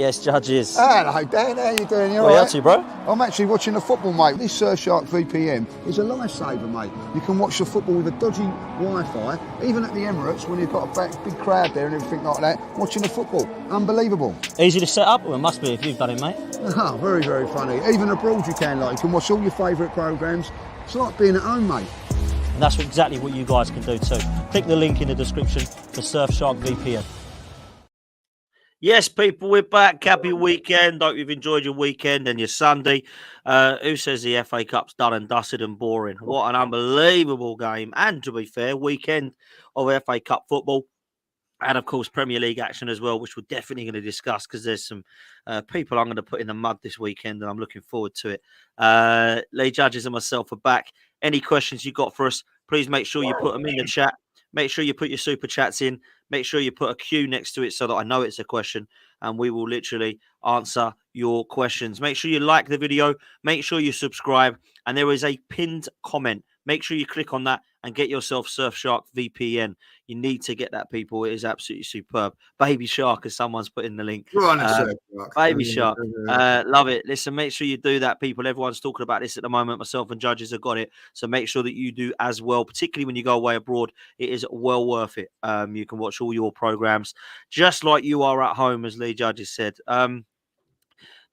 Yes, Judges. Hello, Dan. How you doing? You What are you all up to, bro? I'm actually watching the football, mate. This Surfshark VPN is a lifesaver, mate. You can watch the football with a dodgy Wi-Fi, even at the Emirates when you've got a big crowd there and everything like that, watching the football. Unbelievable. Easy to set up? Well, it must be if you've done it, mate. Oh, very, very funny. Even abroad you can, like, you can watch all your favourite programmes. It's like being at home, mate. And that's exactly what you guys can do too. Click the link in the description for Surfshark VPN. Yes, people, we're back. Happy weekend. Hope you've enjoyed your weekend and your Sunday. Who says the FA Cup's done and dusted and boring? What an unbelievable game. And to be fair, weekend of FA Cup football. And, of course, Premier League action as well, which we're definitely going to discuss because there's some people I'm going to put in the mud this weekend, and I'm looking forward to it. Lee Judges and myself are back. Any questions you got for us, please make sure you put them in the chat. Make sure you put your super chats in. Make sure you put a Q next to it so that I know it's a question, and we will literally answer your questions. Make sure you like the video. Make sure you subscribe, and there is a pinned comment. Make sure you click on that and get yourself Surfshark VPN. You need to get that, people. It is absolutely superb. Baby Shark, as someone's put in the link. Baby Shark. Love it. Listen, make sure you do that, people. Everyone's talking about this at the moment. Myself and Judges have got it. So make sure that you do as well, particularly when you go away abroad. It is well worth it. You can watch all your programs just like you are at home, as Lee Judges said.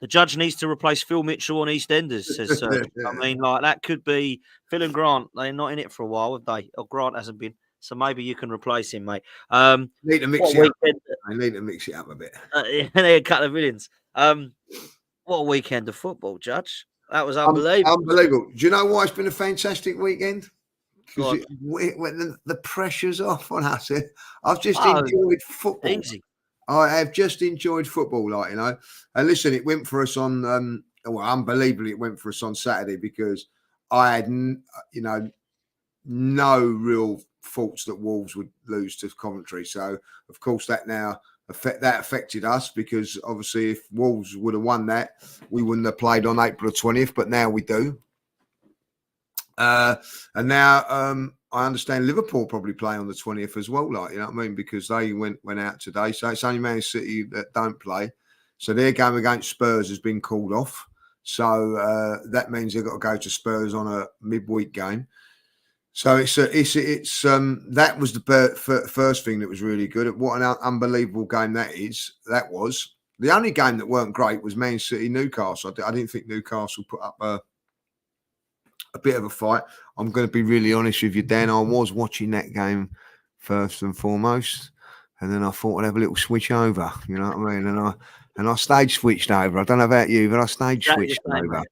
The judge needs to replace Phil Mitchell on EastEnders, says Serge. I mean, like, that could be Phil and Grant. They're not in it for a while, have they? Or Grant hasn't been. So maybe you can replace him, mate. Need to mix it up. I need to mix it up a bit. A couple of millions. What a weekend of football, Judge. That was unbelievable. Unbelievable. Do you know why it's been a fantastic weekend? Because the pressure's off on us. I've just enjoyed football. Easy. I have just enjoyed football, like, you know. And listen, it went for us on, unbelievably, it went for us on Saturday because I had, no real thoughts that Wolves would lose to Coventry. So, of course, that now affected us because obviously if Wolves would have won that, we wouldn't have played on April 20th, but now we do. And now I understand Liverpool probably play on the 20th as well, like, you know what I mean? Because they went out today. So it's only Man City that don't play. So their game against Spurs has been called off. So that means they've got to go to Spurs on a midweek game. So it's that was the first thing that was really good. What an unbelievable game that is. That was. The only game that weren't great was Man City Newcastle. I didn't think Newcastle put up a bit of a fight. I'm going to be really honest with you, Dan. I was watching that game first and foremost, and then I thought I'd have a little switch over. You know what I mean? And I stage switched over. I don't know about you, but I stage switched over. Mate.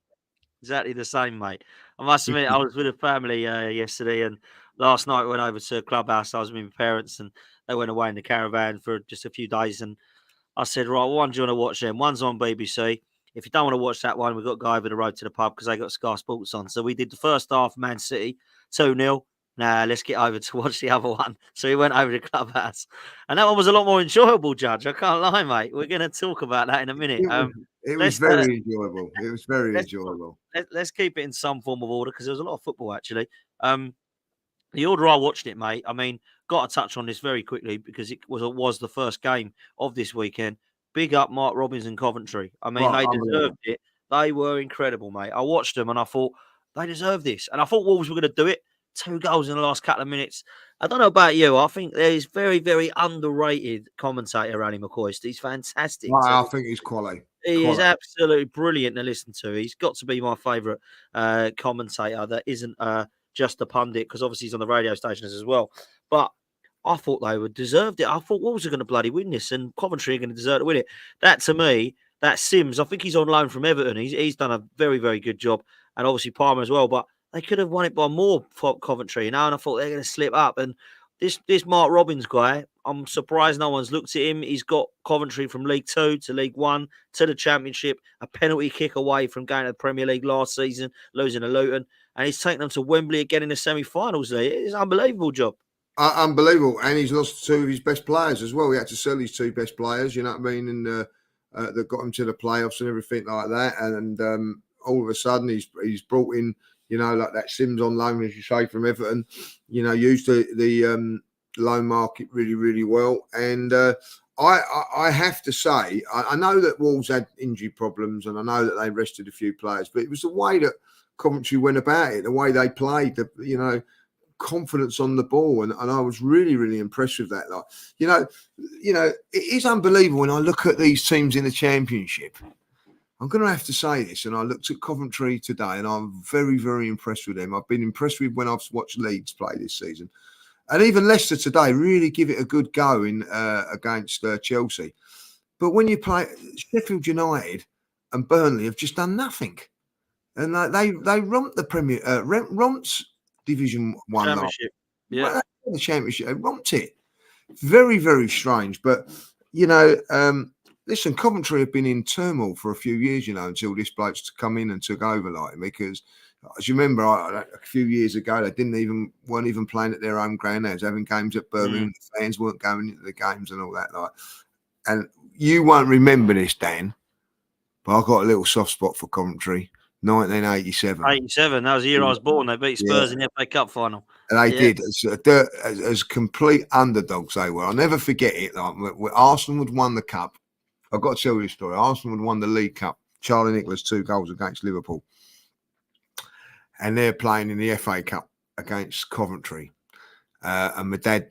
Exactly the same, mate. I must admit, I was with a family yesterday, and last night I went over to a clubhouse. I was with my parents, and they went away in the caravan for just a few days. And I said, right, one do you want to watch them? One's on BBC. If you don't want to watch that one, we've got to go over the road to the pub because they got Sky Sports on. So we did the first half, Man City, 2-0. Nah, let's get over to watch the other one. So we went over to the clubhouse. And that one was a lot more enjoyable, Judge. I can't lie, mate. We're going to talk about that in a minute. It was very enjoyable. It was very enjoyable. Let's keep it in some form of order because there was a lot of football, actually. The order I watched it, mate, I mean, got to touch on this very quickly because it was the first game of this weekend. Big up Mark Robins and Coventry. I mean, they deserved it. They were incredible, mate. I watched them and I thought, they deserve this. And I thought Wolves were going to do it. 2 goals in the last couple of minutes. I don't know about you. I think there's very, very underrated commentator, Annie McCoist. He's fantastic. I think he's quality. He is absolutely brilliant to listen to. He's got to be my favourite commentator that isn't just a pundit because obviously he's on the radio stations as well. But I thought they would deserved it. I thought Wolves are going to bloody win this and Coventry are going to deserve to win it. That, to me, that Sims, I think he's on loan from Everton. He's done a very, very good job. And obviously Palmer as well. But they could have won it by more for Coventry, you know, and I thought they're going to slip up. And this Mark Robins guy, I'm surprised no one's looked at him. He's got Coventry from League 2 to League 1 to the Championship, a penalty kick away from going to the Premier League last season, losing to Luton. And he's taken them to Wembley again in the semi-finals there. It's an unbelievable job. Unbelievable. And he's lost 2 of his best players as well. He had to sell his 2 best players, you know what I mean? And that got him to the playoffs and everything like that. And all of a sudden he's brought in, you know, like that Sims on loan, as you say, from Everton, you know, used the loan market really, really well. And I have to say, I know that Wolves had injury problems, and I know that they rested a few players, but it was the way that Coventry went about it, the way they played, confidence on the ball, and I was really, really impressed with that. Like, it is unbelievable when I look at these teams in the Championship. I'm going to have to say this, and I looked at Coventry today, and I'm very, very impressed with them. I've been impressed with when I've watched Leeds play this season. And even Leicester today really give it a good go against Chelsea. But when you play Sheffield United and Burnley have just done nothing. And they romped the romped Division 1 Championship. Yeah. The Championship. They romped it. Very, very strange. But, listen, Coventry have been in turmoil for a few years, until this bloke's come in and took over, because as you remember, a few years ago, they weren't even playing at their home ground. They was having games at Birmingham. The fans weren't going into the games and all that. And you won't remember this, Dan, but I've got a little soft spot for Coventry. 1987. 87. That was the year I was born. They beat Spurs in the FA Cup final. And they did. As complete underdogs they were. I'll never forget it. Arsenal had won the cup. I've got to tell you a story. Arsenal had won the League Cup. Charlie Nicholas 2 goals against Liverpool. And they're playing in the FA Cup against Coventry. And my dad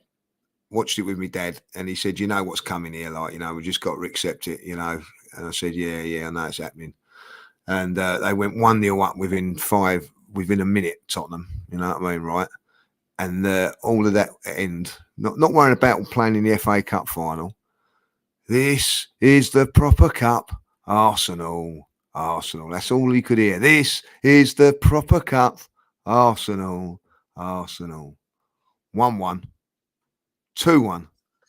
watched it with my dad, and he said, "You know what's coming here, we just got to accept it, And I said, yeah, I know it's happening. And they went 1-0 up within a minute, Tottenham, you know what I mean, right? And all of that end, not worrying about playing in the FA Cup final. This is the proper cup, Arsenal. That's all he could hear. This is the proper cup. Arsenal. 1-1, 2-1,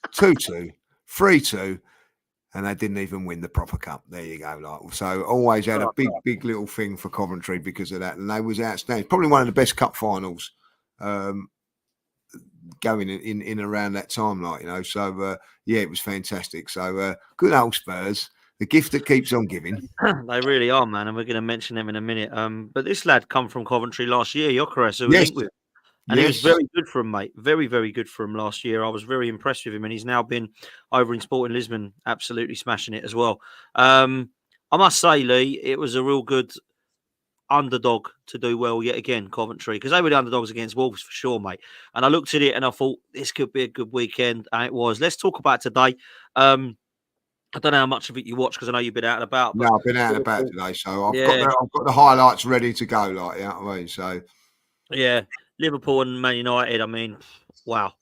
2-2, 3-2, and they didn't even win the proper cup. There you go. So always had a big little thing for Coventry because of that, and they was outstanding. Probably one of the best cup finals going in around that time, So it was fantastic. So good old Spurs. The gift that keeps on giving. They really are, man, and we're going to mention them in a minute. But this lad come from Coventry last year, Gyökeres, who we linked with. And he was very good for him, mate. Very, very good for him last year. I was very impressed with him, and he's now been over in Sporting Lisbon, absolutely smashing it as well. I must say, Lee, it was a real good underdog to do well yet again, Coventry, because they were the underdogs against Wolves for sure, mate. And I looked at it and I thought this could be a good weekend, and it was. Let's talk about today. I don't know how much of it you watch because I know you've been out and about. No, I've been out and about today, so I've got the highlights ready to go, you know what I mean? So yeah, Liverpool and Man United. I mean, wow,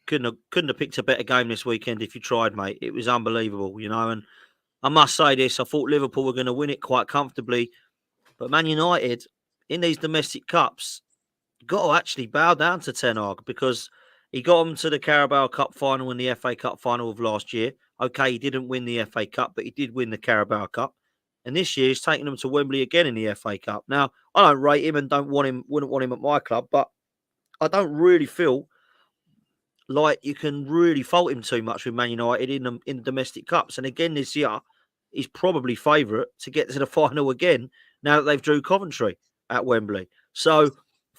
couldn't have picked a better game this weekend if you tried, mate. It was unbelievable, And I must say this: I thought Liverpool were going to win it quite comfortably, but Man United in these domestic cups got to actually bow down to Ten Hag because he got them to the Carabao Cup final and the FA Cup final of last year. Okay, he didn't win the FA Cup, but he did win the Carabao Cup. And this year he's taking them to Wembley again in the FA Cup. Now, I don't rate him and wouldn't want him at my club, but I don't really feel like you can really fault him too much with Man United in domestic cups. And again this year, he's probably favourite to get to the final again now that they've drew Coventry at Wembley. So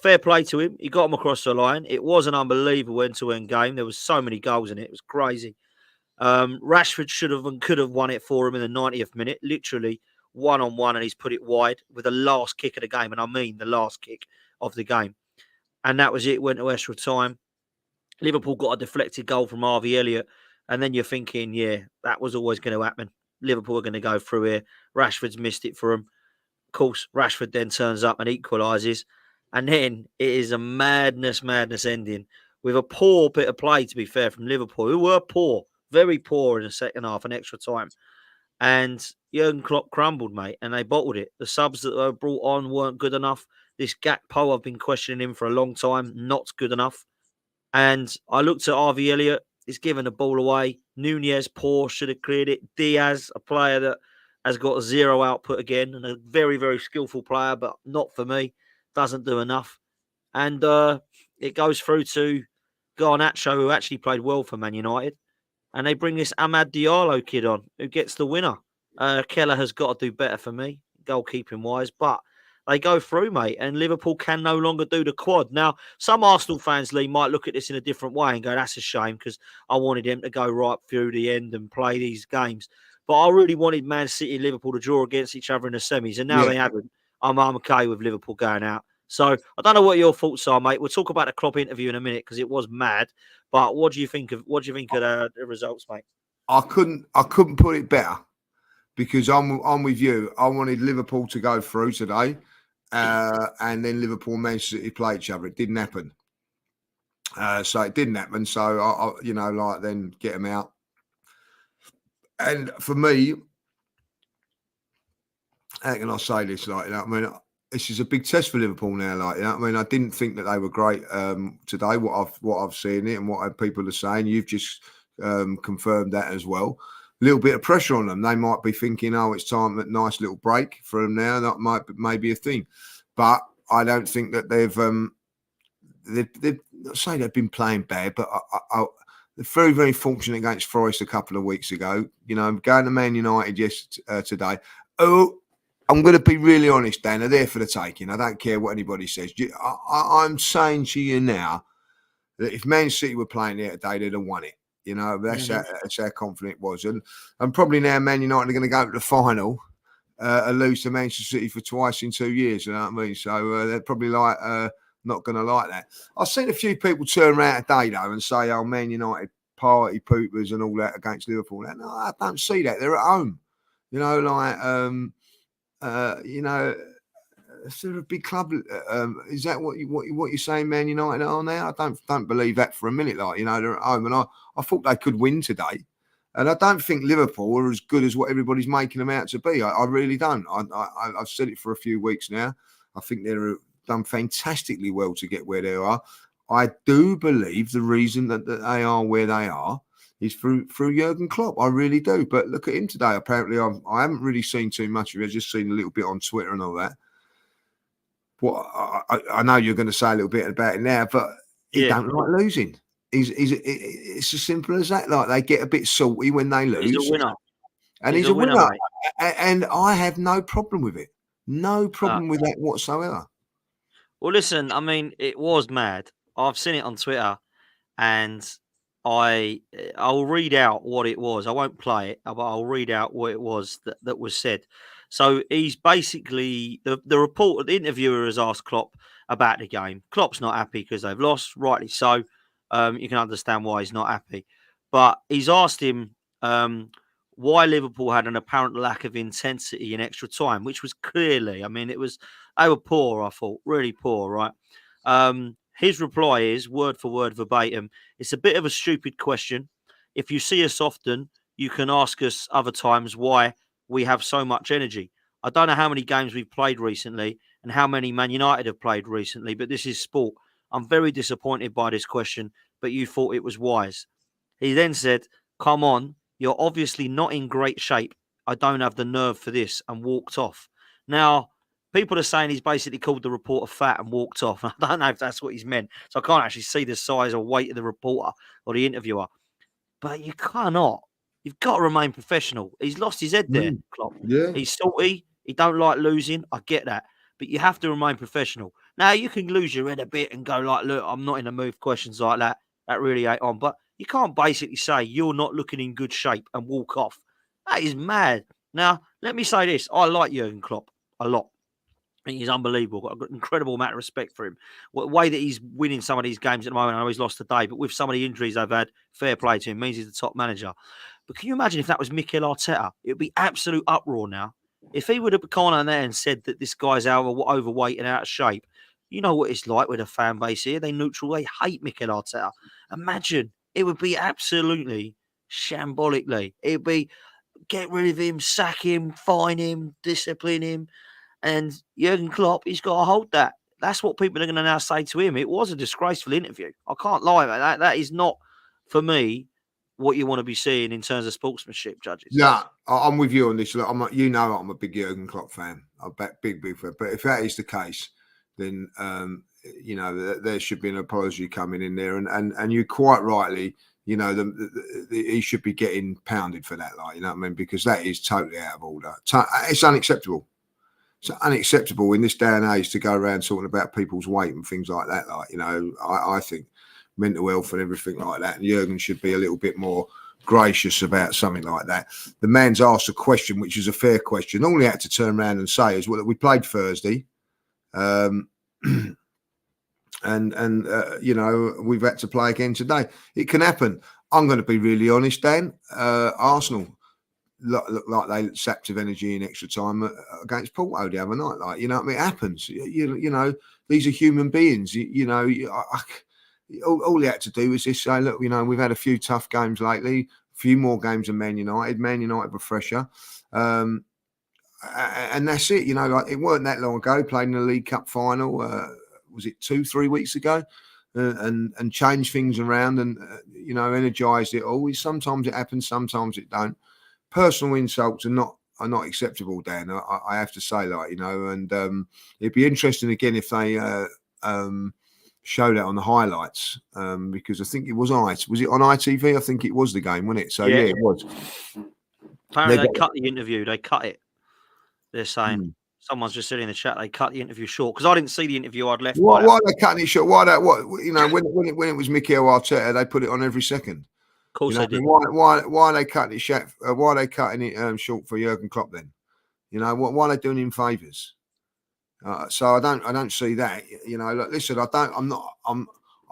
fair play to him. He got him across the line. It was an unbelievable end-to-end game. There was so many goals in it. It was crazy. Rashford should have and could have won it for him in the 90th minute, literally one-on-one, and he's put it wide with the last kick of the game, and I mean the last kick of the game. And that was it, went to extra time. Liverpool got a deflected goal from Harvey Elliott, and then you're thinking, yeah, that was always going to happen. Liverpool are going to go through here. Rashford's missed it for him. Of course, Rashford then turns up and equalises, and then it is a madness ending with a poor bit of play, to be fair, from Liverpool, who were poor. Very poor in the second half and extra time. And Jurgen Klopp crumbled, mate, and they bottled it. The subs that were brought on weren't good enough. This Gakpo, I've been questioning him for a long time, not good enough. And I looked at Harvey Elliott. He's given the ball away. Nunez, poor, should have cleared it. Diaz, a player that has got zero output again and a very, very skillful player, but not for me. Doesn't do enough. And it goes through to Garnacho, who actually played well for Man United. And they bring this Amad Diallo kid on, who gets the winner. Keller has got to do better for me, goalkeeping-wise. But they go through, mate, and Liverpool can no longer do the quad. Now, some Arsenal fans, Lee, might look at this in a different way and go, that's a shame because I wanted them to go right through the end and play these games. But I really wanted Man City and Liverpool to draw against each other in the semis, and now Yeah. they haven't. I'm okay with Liverpool going out. So I don't know what your thoughts are, mate. We'll talk about the Klopp interview in a minute because it was mad. But what do you think of the results, mate? I couldn't put it better because I'm with you. I wanted Liverpool to go through today, and then Liverpool and Manchester City play each other. It didn't happen. So it didn't happen. So I then get them out. And for me, how can I say this? Like, I mean, this is a big test for Liverpool now. Like, I mean, I didn't think that they were great today. What I've seen it and what people are saying, you've just confirmed that as well. A little bit of pressure on them. They might be thinking, "Oh, it's time. A nice little break for them now." That might be a thing, but I don't think that they've not saying they've been playing bad, but they're very, very fortunate against Forest a couple of weeks ago. Going to Man United today. Oh, I'm going to be really honest, Dan. They're there for the taking. I don't care what anybody says. I'm saying to you now that if Man City were playing there today, they'd have won it. That's how confident it was. And probably now Man United are going to go to the final and lose to Manchester City for twice in 2 years. You know what I mean? So they're probably not going to like that. I've seen a few people turn around today, though, and say, "Oh, Man United party poopers and all that against Liverpool." No, I don't see that. They're at home. If they're a big club, is that what you're saying? Man United are now? I don't believe that for a minute. They're at home, and I thought they could win today, and I don't think Liverpool are as good as what everybody's making them out to be. I really don't. I've said it for a few weeks now. I think they're done fantastically well to get where they are. I do believe the reason that they are where they are is through Jurgen Klopp. I really do. But look at him today. Apparently, I haven't really seen too much of it. I've just seen a little bit on Twitter and all that. What I know you're going to say a little bit about it now, but he don't like losing. It's as simple as that. Like, they get a bit salty when they lose. He's a winner. And he's a winner. And I have no problem with it. No problem with that whatsoever. Well, listen, I mean, it was mad. I've seen it on Twitter, and I'll read out what it was. I won't play it, but I'll read out what it was that was said. So he's basically the interviewer has asked Klopp about the game. Klopp's not happy because they've lost, rightly so. You can understand why he's not happy, but he's asked him why Liverpool had an apparent lack of intensity in extra time, which was clearly, I mean, they were poor, I thought, really poor, right? His reply is, word for word, verbatim, "It's a bit of a stupid question. If you see us often, you can ask us other times why we have so much energy. I don't know how many games we've played recently and how many Man United have played recently, but this is sport. I'm very disappointed by this question, but you thought it was wise." He then said, "Come on, you're obviously not in great shape. I don't have the nerve for this," and walked off. Now, people are saying he's basically called the reporter fat and walked off. I don't know if that's what he's meant. So I can't actually see the size or weight of the reporter or the interviewer. But you cannot. You've got to remain professional. He's lost his head there, Klopp. Yeah. He's salty. He don't like losing. I get that. But you have to remain professional. Now, you can lose your head a bit and go like, "Look, I'm not in the mood for questions like that. That really ain't on." But you can't basically say you're not looking in good shape and walk off. That is mad. Now, let me say this. I like Jurgen Klopp a lot. I think he's unbelievable. Got an incredible amount of respect for him. What way that he's winning some of these games at the moment. I know he's lost today, but with some of the injuries they've had, fair play to him. Means he's the top manager. But can you imagine if that was Mikel Arteta? It would be absolute uproar now. If he would have gone on there and said that this guy's overweight and out of shape, you know what it's like with a fan base here. They neutral. They hate Mikel Arteta. Imagine. It would be absolutely shambolically. It would be get rid of him, sack him, fine him, discipline him. And Jurgen Klopp, he's got to hold that. That's what people are going to now say to him. It was a disgraceful interview. I can't lie about that. That is not, for me, what you want to be seeing in terms of sportsmanship, judges. Yeah, I'm with you on this. Look, I'm a big Jurgen Klopp fan. I'm a big fan. But if that is the case, then there should be an apology coming in there. And you quite rightly, he should be getting pounded for that, like, you know what I mean? Because that is totally out of order. It's unacceptable. it's unacceptable in this day and age to go around talking about people's weight and things like that. Like, you know, I think mental health and everything like that. And Jurgen should be a little bit more gracious about something like that. The man's asked a question, which is a fair question. All he had to turn around and say is, well, we played Thursday. And you know, we've had to play again today. It can happen. I'm going to be really honest, Dan. Arsenal look like they sapped of energy in extra time against Porto the other night. Like, you know what I mean? It happens. You know, these are human beings. You know, all you had to do was just say, look, you know, we've had a few tough games lately, a few more games than Man United. Man United were fresher. And that's it. You know, like, it weren't that long ago, played in the League Cup final. Was it 2-3 weeks ago? And changed things around and, you know, energised it all. Sometimes it happens, sometimes it don't. Personal insults are not acceptable, Dan. I have to say, like, you know, and it'd be interesting again if they show that on the highlights, because I think it was on ITV? I think it was the game, wasn't it? So yeah, it was. Apparently they cut the interview. They cut it. They're saying someone's just said in the chat they cut the interview short because I didn't see the interview. I'd left. Why are they cutting it short? Why that? What, you know, when it was Mikel Arteta, they put it on every second. Of course, you know, they did. Why are they cutting it short? Why are they cutting it short for Jurgen Klopp then? You know, why are they doing him favours? So I don't see that. You know, look, listen, I've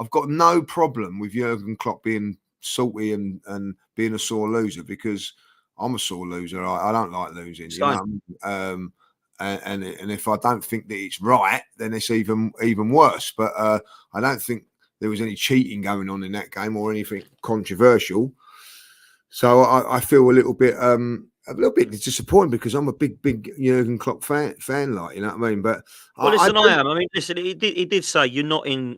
got no problem with Jurgen Klopp being salty and being a sore loser because I'm a sore loser. I don't like losing. You know, and if I don't think that it's right, then it's even worse. But I don't think there was any cheating going on in that game or anything controversial. So I feel a little bit disappointed because I'm a big Jurgen Klopp fan, like, you know what I mean. But well, listen, I am. I mean, listen, he did say you're not in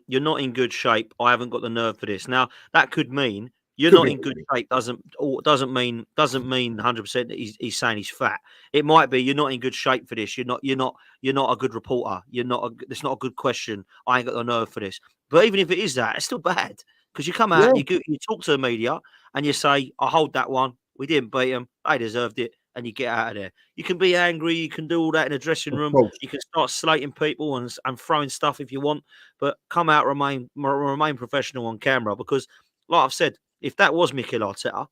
good shape. I haven't got the nerve for this. Now that could mean you're not in good shape. Doesn't mean 100% that he's saying he's fat. It might be you're not in good shape for this. You're not a good reporter. It's not a good question. I ain't got the nerve for this. But even if it is that, it's still bad because you come out and you talk to the media and you say, I hold that one. We didn't beat them. They deserved it. And you get out of there. You can be angry. You can do all that in a dressing room. You can start slating people and throwing stuff if you want. But come out, remain professional on camera. Because, like I've said, if that was Mikel Arteta,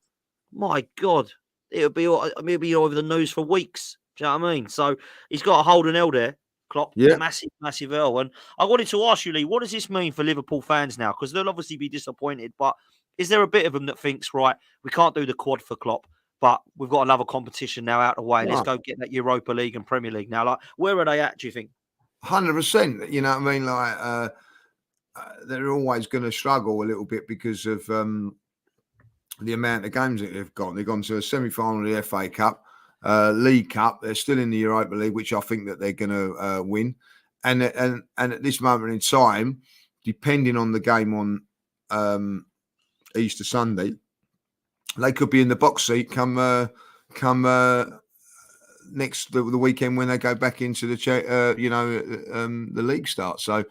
my God, it would be over the news for weeks. Do you know what I mean? So he's got a holding L there, Klopp. Yeah. Massive L. And I wanted to ask you, Lee, what does this mean for Liverpool fans now? Because they'll obviously be disappointed. But is there a bit of them that thinks, right, we can't do the quad for Klopp, but we've got another competition now out of the way. Let's go get that Europa League and Premier League now. Like, where are they at, do you think? 100%. You know what I mean? Like, they're always going to struggle a little bit because of the amount of games that they've got. They've gone to a semi-final of the FA Cup, League Cup. They're still in the Europa League, which I think that they're going to win. And at this moment in time, depending on the game on Easter Sunday, they could be in the box seat come next the weekend when they go back into the the league start. So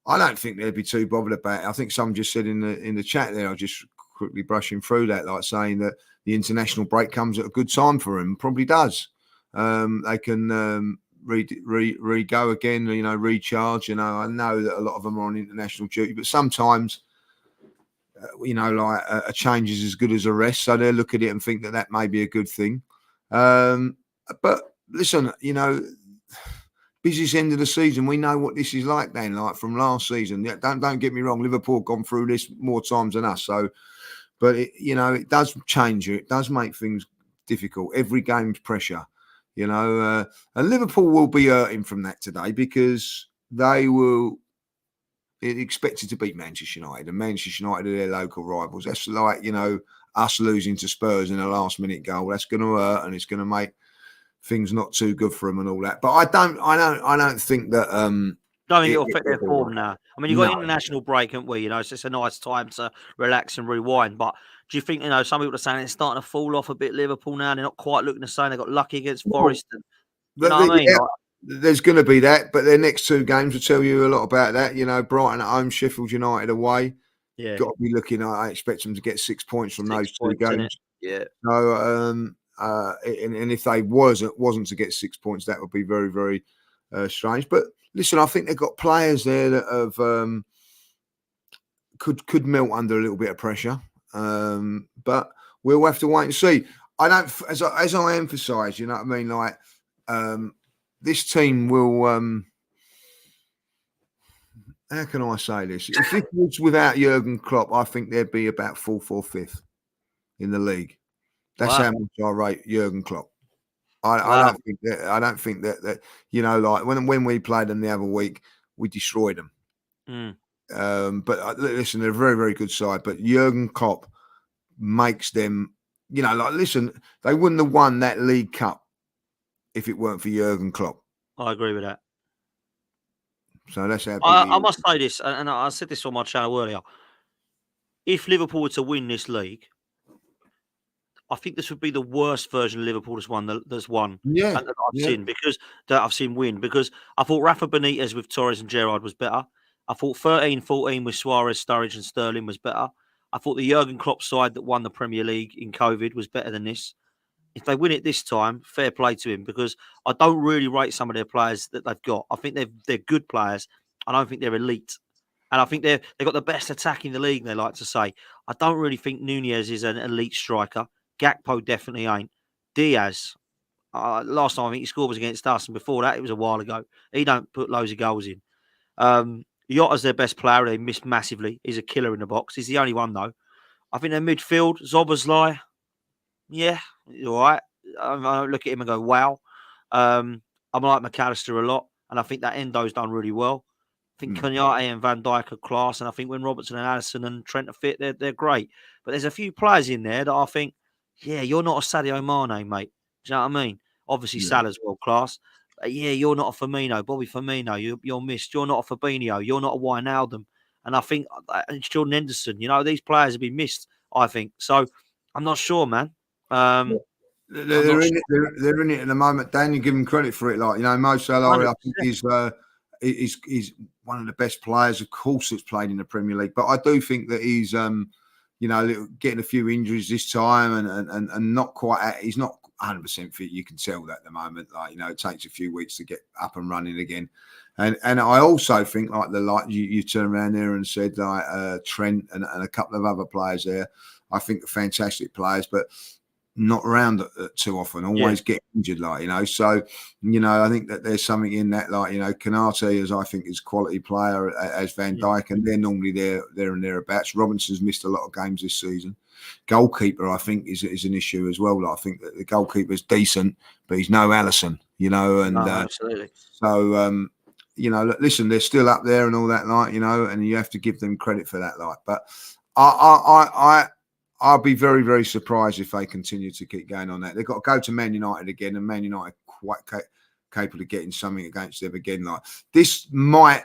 I don't think they'd be too bothered about it. I think someone just said in the chat there, I just quickly brushing through that, like saying that the international break comes at a good time for them. Probably does. They can re-go again, you know, recharge. You know, I know that a lot of them are on international duty, but sometimes, you know, like a change is as good as a rest. So they'll look at it and think that may be a good thing. But listen, you know, busiest end of the season, we know what this is like then, like from last season. Don't get me wrong, Liverpool have gone through this more times than us. So, but you know, it does change it. It does make things difficult. Every game's pressure, you know, and Liverpool will be hurting from that today because they will expected to beat Manchester United, and Manchester United are their local rivals. That's like, you know, us losing to Spurs in a last-minute goal. That's going to hurt, and it's going to make things not too good for them and all that. But I don't think that. Don't think it'll affect their form now. I mean, you've got international break, haven't we? You know, it's just a nice time to relax and rewind. But do you think, you know, some people are saying it's starting to fall off a bit, Liverpool now? They're not quite looking the same. They got lucky against Forest. And, you know what I mean? Yeah. There's going to be that, but their next two games will tell you a lot about that. You know, Brighton at home, Sheffield United away. Yeah, got to be looking. I expect them to get 6 points from those two games. Yeah. So, and if they wasn't to get 6 points, that would be very, very strange. But listen, I think they've got players there that have could melt under a little bit of pressure. But we'll have to wait and see. I don't, as I emphasise, you know what I mean. Like this team will. How can I say this? If it was without Jurgen Klopp, I think they'd be about fourth or fifth in the league. That's how much I rate Jurgen Klopp. I don't think that you know, like when we played them the other week, we destroyed them. But listen, they're a very, very good side. But Jurgen Klopp makes them, you know, like listen, they wouldn't have won that League Cup if it weren't for Jurgen Klopp. I agree with that. So that's how big I must say this, and I said this on my channel earlier. If Liverpool were to win this league, I think this would be the worst version of Liverpool that's won. Yeah, and that I've seen win. Because I thought Rafa Benitez with Torres and Gerrard was better. I thought 13-14 with Suarez, Sturridge, and Sterling was better. I thought the Jurgen Klopp side that won the Premier League in COVID was better than this. If they win it this time, fair play to him, because I don't really rate some of their players that they've got. I think they're good players. I don't think they're elite. And I think they've got the best attack in the league, they like to say. I don't really think Nunez is an elite striker. Gakpo definitely ain't. Diaz, last time I think he scored was against us, and before that, it was a while ago. He don't put loads of goals in. Yotta's their best player. They missed massively. He's a killer in the box. He's the only one, though. I think their midfield, Zoboszlai, yeah, all right. I look at him and go, wow. I like McAllister a lot, and I think that Endo's done really well. I think Konaté and Van Dijk are class, and I think when Robertson and Alisson and Trent are fit, they're great. But there's a few players in there that I think, yeah, you're not a Sadio Mane, mate. Do you know what I mean? Obviously, Salah's world class. But yeah, you're not a Firmino, Bobby Firmino. You're missed. You're not a Fabinho. You're not a Wijnaldum. And I think Jordan Henderson, you know, these players have been missed, I think. So I'm not sure, man. They're in it at the moment. Dan, you give them credit for it. Like, you know, Mo Salah, I think he's one of the best players, of course, that's played in the Premier League. But I do think that he's, you know, getting a few injuries this time and not quite. He's not 100% fit. You can tell that at the moment. Like, you know, it takes a few weeks to get up and running again. And I also think like you turn around there and said like Trent and a couple of other players there. I think are fantastic players, but not around too often, always get injured, like, you know. So, you know, I think that there's something in that, like, you know, Konaté is, I think, is quality player as Van Dijk, and they're normally there and thereabouts. Robinson's missed a lot of games this season. Goalkeeper, I think, is an issue as well. Like, I think that the goalkeeper's decent, but he's no Alisson, you know. And absolutely. So, you know, listen, they're still up there and all that, like, you know, and you have to give them credit for that, like. But I'll be very, very surprised if they continue to keep going on that. They've got to go to Man United again, and Man United are quite capable of getting something against them again. Like, this might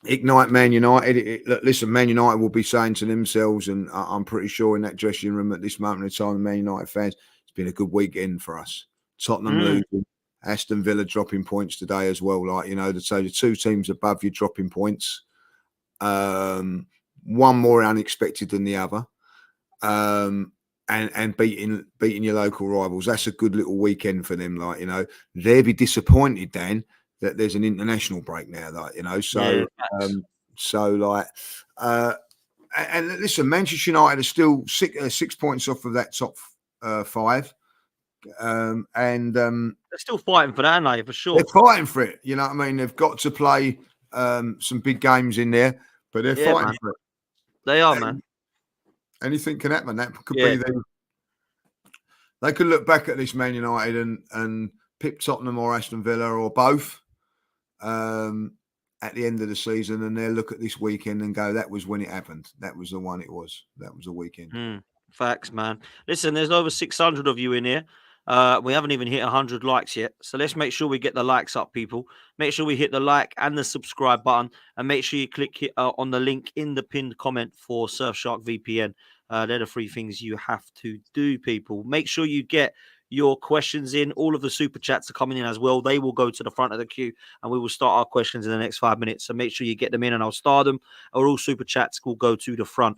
ignite Man United. Listen, Man United will be saying to themselves, and I'm pretty sure in that dressing room at this moment in time, the Man United fans, it's been a good weekend for us. Tottenham losing, Aston Villa dropping points today as well. Like, you know, so the two teams above you dropping points. One more unexpected than the other. And beating your local rivals. That's a good little weekend for them. Like, you know, they'll be disappointed, Dan, that there's an international break now. Like, you know, so and listen, Manchester United are still 6 points off of that top 5. And they're still fighting for that, aren't they? For sure, they're fighting for it. You know what I mean? They've got to play some big games in there, but they're fighting for it. They are, man. Anything can happen. That could be them. They could look back at this Man United and pick Tottenham or Aston Villa or both at the end of the season, and they'll look at this weekend and go, that was when it happened. That was the one it was. That was the weekend. Facts, man. Listen, there's over 600 of you in here. We haven't even hit 100 likes yet. So let's make sure we get the likes up, people. Make sure we hit the like and the subscribe button. And make sure you click on the link in the pinned comment for Surfshark VPN. They're the 3 things you have to do, people. Make sure you get your questions in. All of the super chats are coming in as well. They will go to the front of the queue, and we will start our questions in the next 5 minutes. So make sure you get them in, and I'll start them. Or all super chats will go to the front.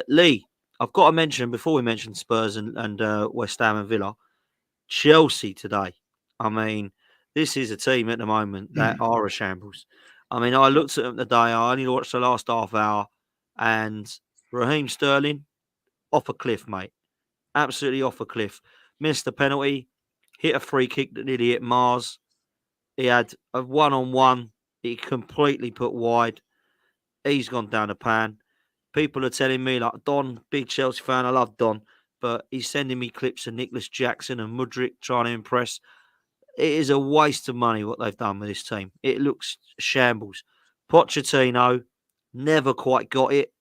Lee, I've got to mention, before we mention Spurs and West Ham and Villa, Chelsea today. I mean, this is a team at the moment that are a shambles. I mean, I looked at them today. I only watched the last half hour, and Raheem Sterling off a cliff, mate. Absolutely off a cliff. Missed a penalty, hit a free kick that nearly hit Mars. He had a one-on-one. He completely put wide. He's gone down the pan. People are telling me, like, Don, big Chelsea fan, I love Don, but he's sending me clips of Nicholas Jackson and Mudryk trying to impress. It is a waste of money what they've done with this team. It looks shambles. Pochettino never quite got it.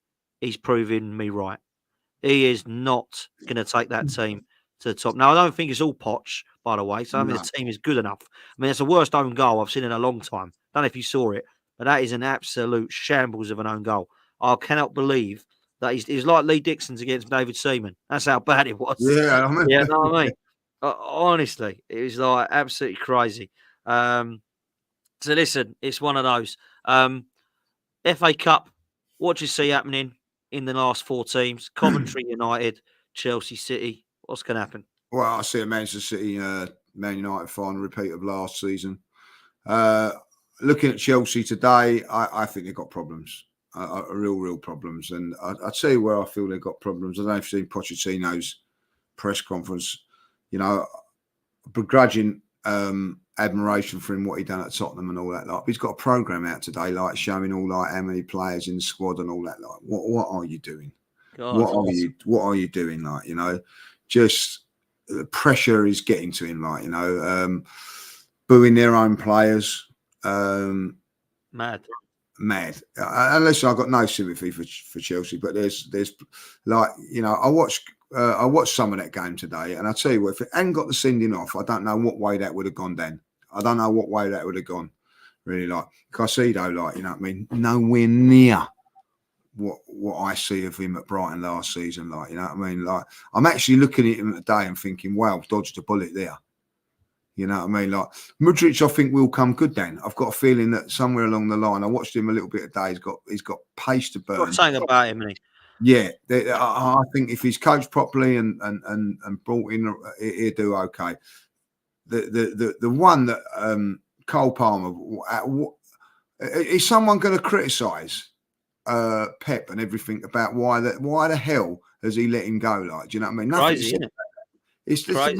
He's proving me right. He is not going to take that team to the top. Now, I don't think it's all Poch, by the way. So I mean, the team is good enough. I mean, it's the worst own goal I've seen in a long time. I don't know if you saw it, but that is an absolute shambles of an own goal. I cannot believe that he's like Lee Dixon's against David Seaman. That's how bad it was. Yeah, I mean, Yeah, know what I mean? Honestly, it was like absolutely crazy. So listen, it's one of those. FA Cup, what do you see happening in the last 4 teams? Coventry United, Chelsea City. What's going to happen? Well, I see a Manchester City, Man United final repeat of last season. Looking at Chelsea today, I think they've got problems, real problems. And I'll tell you where I feel they've got problems. I don't know if you've seen Pochettino's press conference. You know, begrudging admiration for him, what he done at Tottenham and all that. Like, he's got a program out today, like showing all like how many players in the squad and all that. Like, what are you doing? God, what are you doing? Like, you know, just the pressure is getting to him. Like, you know, booing their own players. Mad. And listen, I've got no sympathy for Chelsea, but there's like, you know, I watched some of that game today, and I tell you what, if it hadn't got the sending off, I don't know what way that would have gone then. I don't know what way that would have gone. Really, like Caicedo, like, you know what I mean, nowhere near what I see of him at Brighton last season. Like, you know what I mean, like, I'm actually looking at him today and thinking, wow, dodged a bullet there. You know what I mean? Like, Mudryk, I think will come good then. I've got a feeling that somewhere along the line, I watched him a little bit today. He's got pace to burn. Got something about him, hasn't he? Yeah, I think if he's coached properly and brought in, he'll do okay. The one that Cole Palmer, is someone going to criticise Pep and everything about why the hell has he let him go? Like, do you know what I mean? Crazy, isn't it? It's crazy.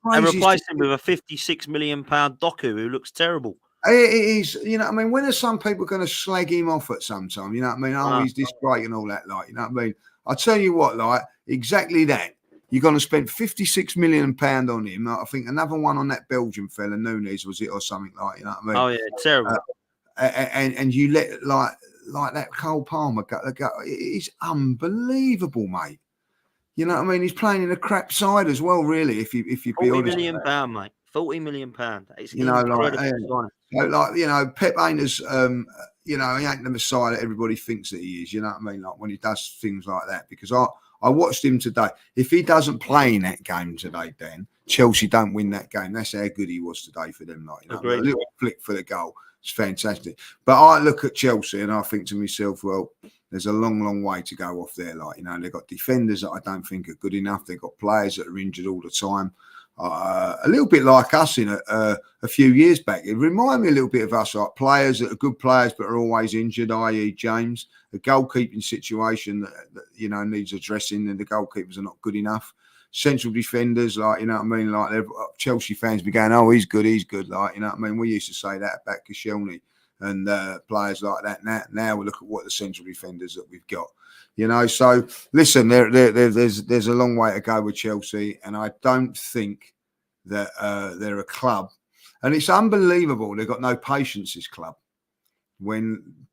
And replaced him with a £56 million Doku who looks terrible. It is, you know what I mean? When are some people going to slag him off at some time? You know what I mean? Oh, he's this great and all that, like, you know what I mean? I'll tell you what, like, exactly that. You're going to spend £56 million on him. I think another one on that Belgian fella, Nunes, was it, or something like, you know what I mean? Oh, yeah, terrible. And you let, like that Cole Palmer go. It's unbelievable, mate. You know what I mean? He's playing in a crap side as well, really, if you be honest. £40 million, mate. £40 million. It's you know, like you know, Pep ain't as you know, he ain't the Messiah that everybody thinks that he is. You know what I mean? Like when he does things like that, because I watched him today. If he doesn't play in that game today, then Chelsea don't win that game. That's how good he was today for them. Like, you know, a little flick for the goal. It's fantastic. But I look at Chelsea and I think to myself, well, there's a long way to go off there. Like, you know, they've got defenders that I don't think are good enough. They've got players that are injured all the time. A little bit like us in a few years back. It reminded me a little bit of us, like players that are good players but are always injured, i.e. James. The goalkeeping situation that you know, needs addressing, and the goalkeepers are not good enough. Central defenders, like, you know what I mean? Like, Chelsea fans be going, oh, he's good. Like, you know what I mean? We used to say that about Koscielny and players like that. Now we look at what the central defenders that we've got. You know, so listen, there's a long way to go with Chelsea, and I don't think that they're a club. And it's unbelievable they've got no patience, this club,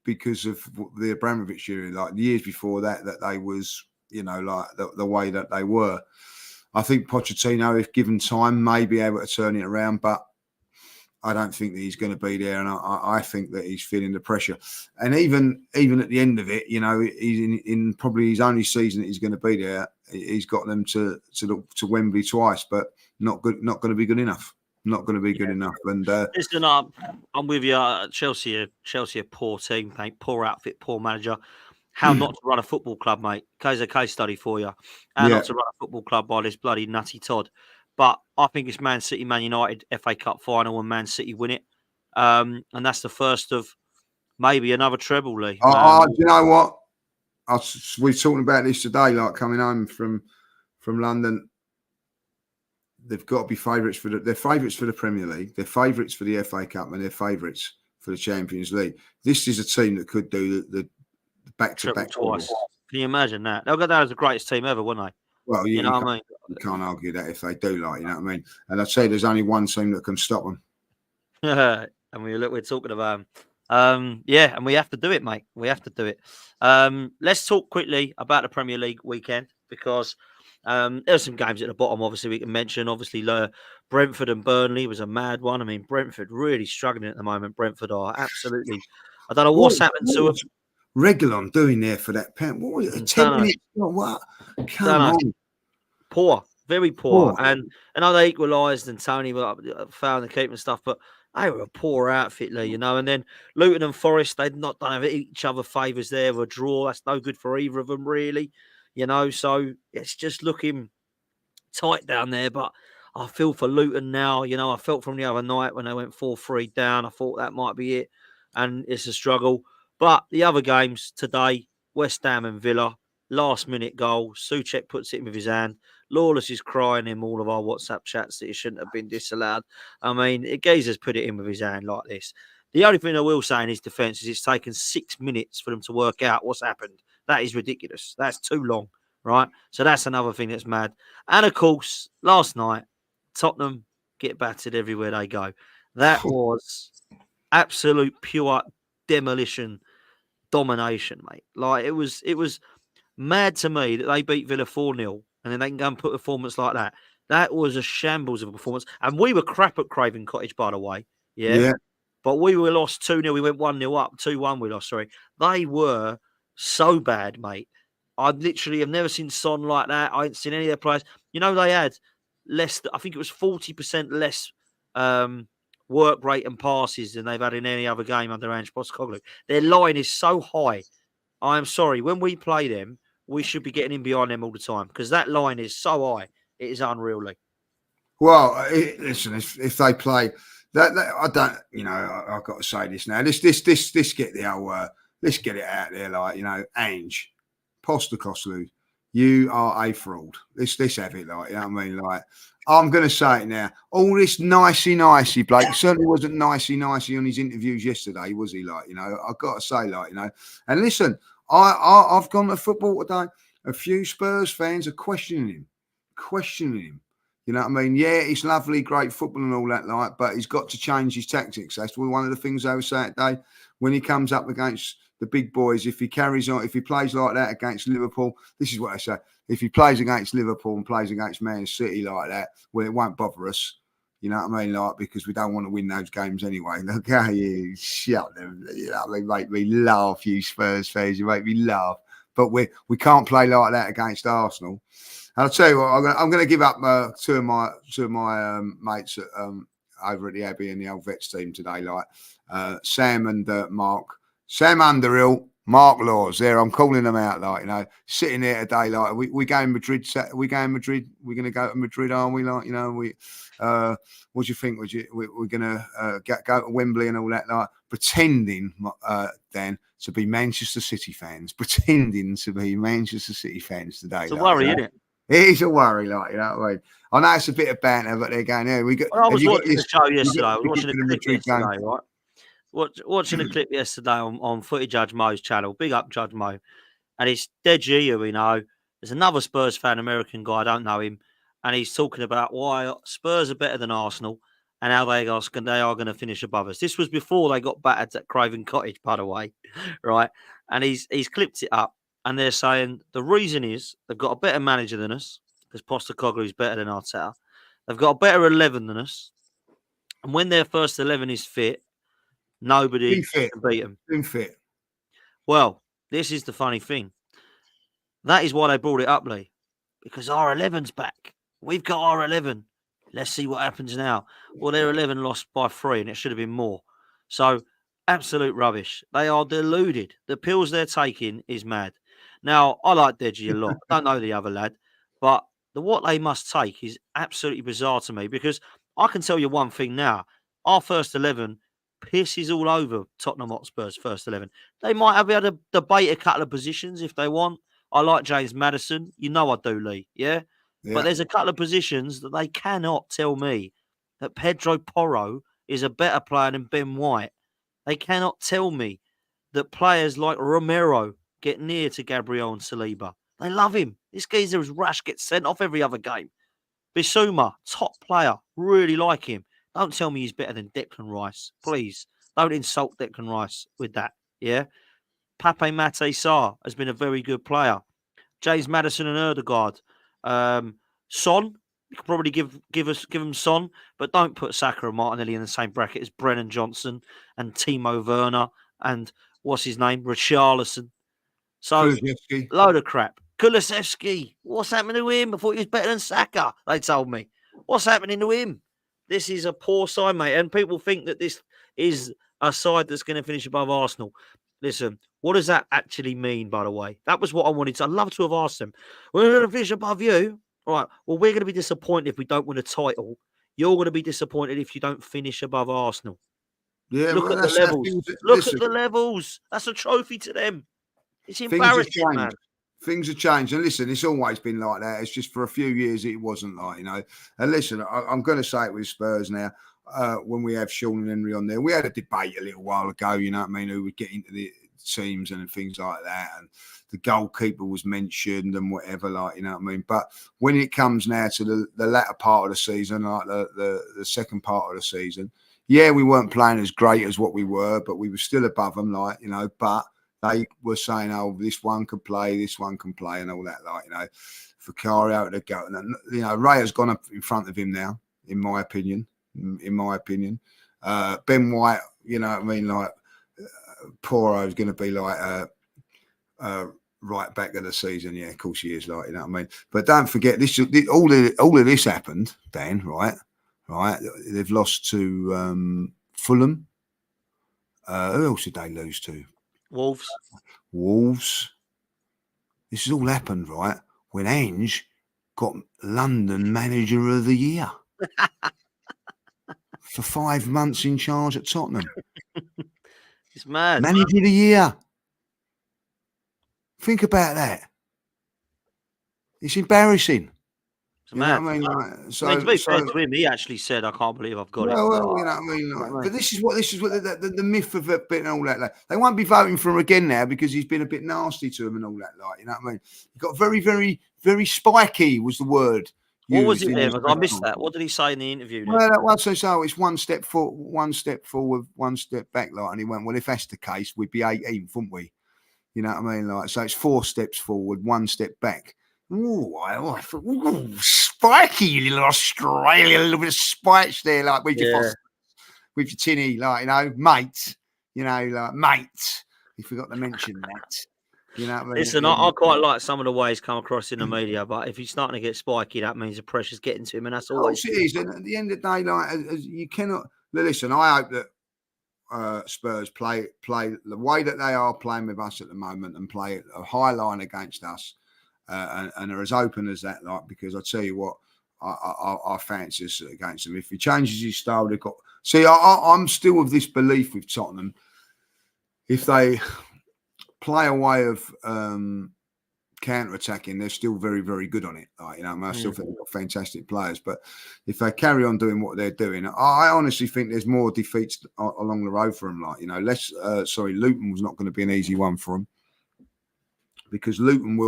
because of the Abramovich era, like the years before that they was, you know, like the way that they were. I think Pochettino, if given time, may be able to turn it around, but I don't think that he's going to be there, and I think that he's feeling the pressure. And even at the end of it, you know, he's in probably his only season that he's going to be there. He's got them to look to Wembley twice, but not going to be good enough. Not going to be good enough. And listen, I'm with you. Chelsea a poor team, mate. Poor outfit, poor manager. How not to run a football club, mate. Here's a case study for you. How not to run a football club by this bloody nutty Todd. But I think it's Man City, Man United, FA Cup final, and Man City win it. And that's the first of maybe another treble, Lee. Do you know what? We were talking about this today, like coming home from London. They've got to be favourites they're favourites for the Premier League, they're favourites for the FA Cup, and they're favourites for the Champions League. This is a team that could do the back-to-back twice. Can you imagine that? They'll go down as the greatest team ever, won't they? Well, yeah, you know what I mean? You can't argue that if they do, like, you know what I mean? And I'd say there's only one team that can stop them. And we're talking about yeah, and we have to do it, mate. We have to do it. Let's talk quickly about the Premier League weekend, because there's some games at the bottom, obviously, we can mention. Obviously, Brentford and Burnley was a mad one. I mean, Brentford really struggling at the moment. Brentford are absolutely... I don't know what's happened to them. Reguilon doing there for that pen? What was it? 10 minutes? What? Come on. Poor. Very poor. And I know they equalised and Tony found the keep and stuff, but they were a poor outfit, Lee, you know. And then Luton and Forest, they'd not done each other favours there. A draw, that's no good for either of them, really, you know. So it's just looking tight down there. But I feel for Luton now, you know. I felt from the other night when they went 4-3 down, I thought that might be it. And it's a struggle. But the other games today, West Ham and Villa, last-minute goal. Souček puts it in with his hand. Lawless is crying in all of our WhatsApp chats that he shouldn't have been disallowed. I mean, Gazer's put it in with his hand like this. The only thing I will say in his defence is it's taken 6 minutes for them to work out what's happened. That is ridiculous. That's too long, right? So that's another thing that's mad. And, of course, last night, Tottenham get battered everywhere they go. That was absolute pure demolition, domination, mate. Like, it was mad to me that they beat Villa 4-0 and then they can go and put a performance like that. That was a shambles of a performance. And we were crap at Craven Cottage, by the way. Yeah. But we were lost 2-0. We went 1-0 up. 2-1 we lost, sorry. They were so bad, mate. I literally have never seen Son like that. I ain't seen any of their players. You know, they had less, I think it was 40% less work rate and passes than they've had in any other game under Ange Postecoglou. Their line is so high. I'm sorry, when we play them, we should be getting in behind them all the time, because that line is so high. It is unreal, Lee. Well, listen, if they play that, I don't, you know, I've got to say this now. This get the old, let's get it out there, like, you know, Ange Postecoglou, you are a fraud. Let's have it, like, you know what I mean? Like, I'm going to say it now. All this nicey, Blake, certainly wasn't nicey on his interviews yesterday, was he? Like, you know, I've got to say, like, you know, and listen, I've gone to football today. A few Spurs fans are questioning him. You know what I mean? Yeah, it's lovely, great football and all that, like, but he's got to change his tactics. That's one of the things they were saying today. When he comes up against the big boys, if he carries on, if he plays like that against Liverpool, this is what I say. If he plays against Liverpool and plays against Man City like that, well, it won't bother us. You know what I mean? Like, because we don't want to win those games anyway. Look, you shut them. You know, they make me laugh, you Spurs fans. You make me laugh. But we can't play like that against Arsenal. And I'll tell you what, I'm going to give up two of my mates over at the Abbey and the old Vets team today, like Sam and Mark. Sam Underhill, Mark Laws. There, I'm calling them out, like, you know, sitting there today, like, we go in Madrid. We're going to go to Madrid, aren't we? Like, you know, what do you think? We're going to go to Wembley and all that, like, pretending then to be Manchester City fans, today. It's a worry, isn't it? It is a worry, like, you know what I mean? I know it's a bit of banter, but they're going, yeah, we got. Well, I was watching the show yesterday. I was watching the clip yesterday, right? Watching a clip yesterday on Footy Judge Mo's channel. Big up Judge Mo. And it's Deji, who we know. There's another Spurs fan, American guy, I don't know him. And he's talking about why Spurs are better than Arsenal and how they are going to finish above us. This was before they got battered at Craven Cottage, by the way, right? And he's clipped it up. And they're saying the reason is they've got a better manager than us, because Postecoglou is better than Arteta. They've got a better 11 than us. And when their first 11 is fit, nobody can beat them. Fit. Well, this is the funny thing. That is why they brought it up, Lee, because our 11's back. We've got our 11. Let's see what happens now. Well, their 11 lost by 3, and it should have been more. So, absolute rubbish. They are deluded. The pills they're taking is mad. Now, I like Deji a lot. I don't know the other lad, but what they must take is absolutely bizarre to me, because I can tell you one thing now. Our first 11 pisses all over Tottenham Hotspur's first 11. They might have had to debate a couple of positions if they want. I like James Maddison. You know I do, Lee. Yeah? But Yeah. there's a couple of positions that they cannot tell me that Pedro Porro is a better player than Ben White. They cannot tell me that players like Romero get near to Gabriel and Saliba. They love him. This geezer is rash, gets sent off every other game. Bissouma, top player. Really like him. Don't tell me he's better than Declan Rice. Please, don't insult Declan Rice with that. Yeah? Pape Mate Sarr has been a very good player. James Maddison and Erdegaard. Son, you could probably give him Son, but don't put Saka and Martinelli in the same bracket as Brennan Johnson and Timo Werner and what's his name? Richarlison. So, Kulusevski. load of crap. Kulusevski, what's happening to him? I thought he was better than Saka, they told me. What's happening to him? This is a poor side, mate. And people think that this is a side that's going to finish above Arsenal. Listen, what does that actually mean, by the way? That was what I wanted to. I'd love to have asked them. We're going to finish above you. All right. Well, we're going to be disappointed if we don't win a title. You're going to be disappointed if you don't finish above Arsenal. Yeah, Look well, at the levels. Look at the levels. That's a trophy to them. It's embarrassing, man. Things have changed. And listen, it's always been like that. It's just for a few years it wasn't like, And listen, I'm going to say it with Spurs now. When we have Sean and Henry on there, we had a debate a little while ago, who would get into the teams and things like that. And the goalkeeper was mentioned and whatever, But when it comes now to the latter part of the season, like the second part of the season, yeah, we weren't playing as great as what we were, but we were still above them, but they were saying, oh, this one can play, and all that, Vicario to go. And, Ray has gone up in front of him now, in my opinion. Ben White, Poro is going to be like right back of the season. Yeah, of course he is, But don't forget, all of this happened, Dan, right? They've lost to Fulham. Who else did they lose to? Wolves. This has all happened, right? When Ange got London Manager of the Year for 5 months in charge at Tottenham. It's mad. Manager of the Year. Think about that. It's embarrassing. It's mad. To be fair to him, he actually said, "I can't believe I've got it." Well, But this is what the myth of it and all that. They won't be voting for him again now because he's been a bit nasty to them and all that. He got very, very, very spiky was the word. What was it then? I missed that. What did he say in the interview? Then? Well, it's one step forward, one step back. And he went, well, if that's the case, we'd be 18th, wouldn't we? So it's 4 steps forward, 1 step back. I thought, spiky little Australia, a little bit of spikes there, like with your tinny, mate. Mate. You forgot to mention that. Listen, I quite like some of the ways come across in the media, but if he's starting to get spiky, that means the pressure's getting to him, and that's always. It is. And at the end of the day, you cannot listen. I hope that Spurs play the way that they are playing with us at the moment and play a high line against us. And are as open as that, because I tell you what, I fancy us against them. If he changes his style, they've got. See, I'm still of this belief with Tottenham. If they play a way of counter-attacking, they're still very, very good on it. I still think they've got fantastic players. But if they carry on doing what they're doing, I honestly think there's more defeats along the road for them. Luton was not going to be an easy one for them because Luton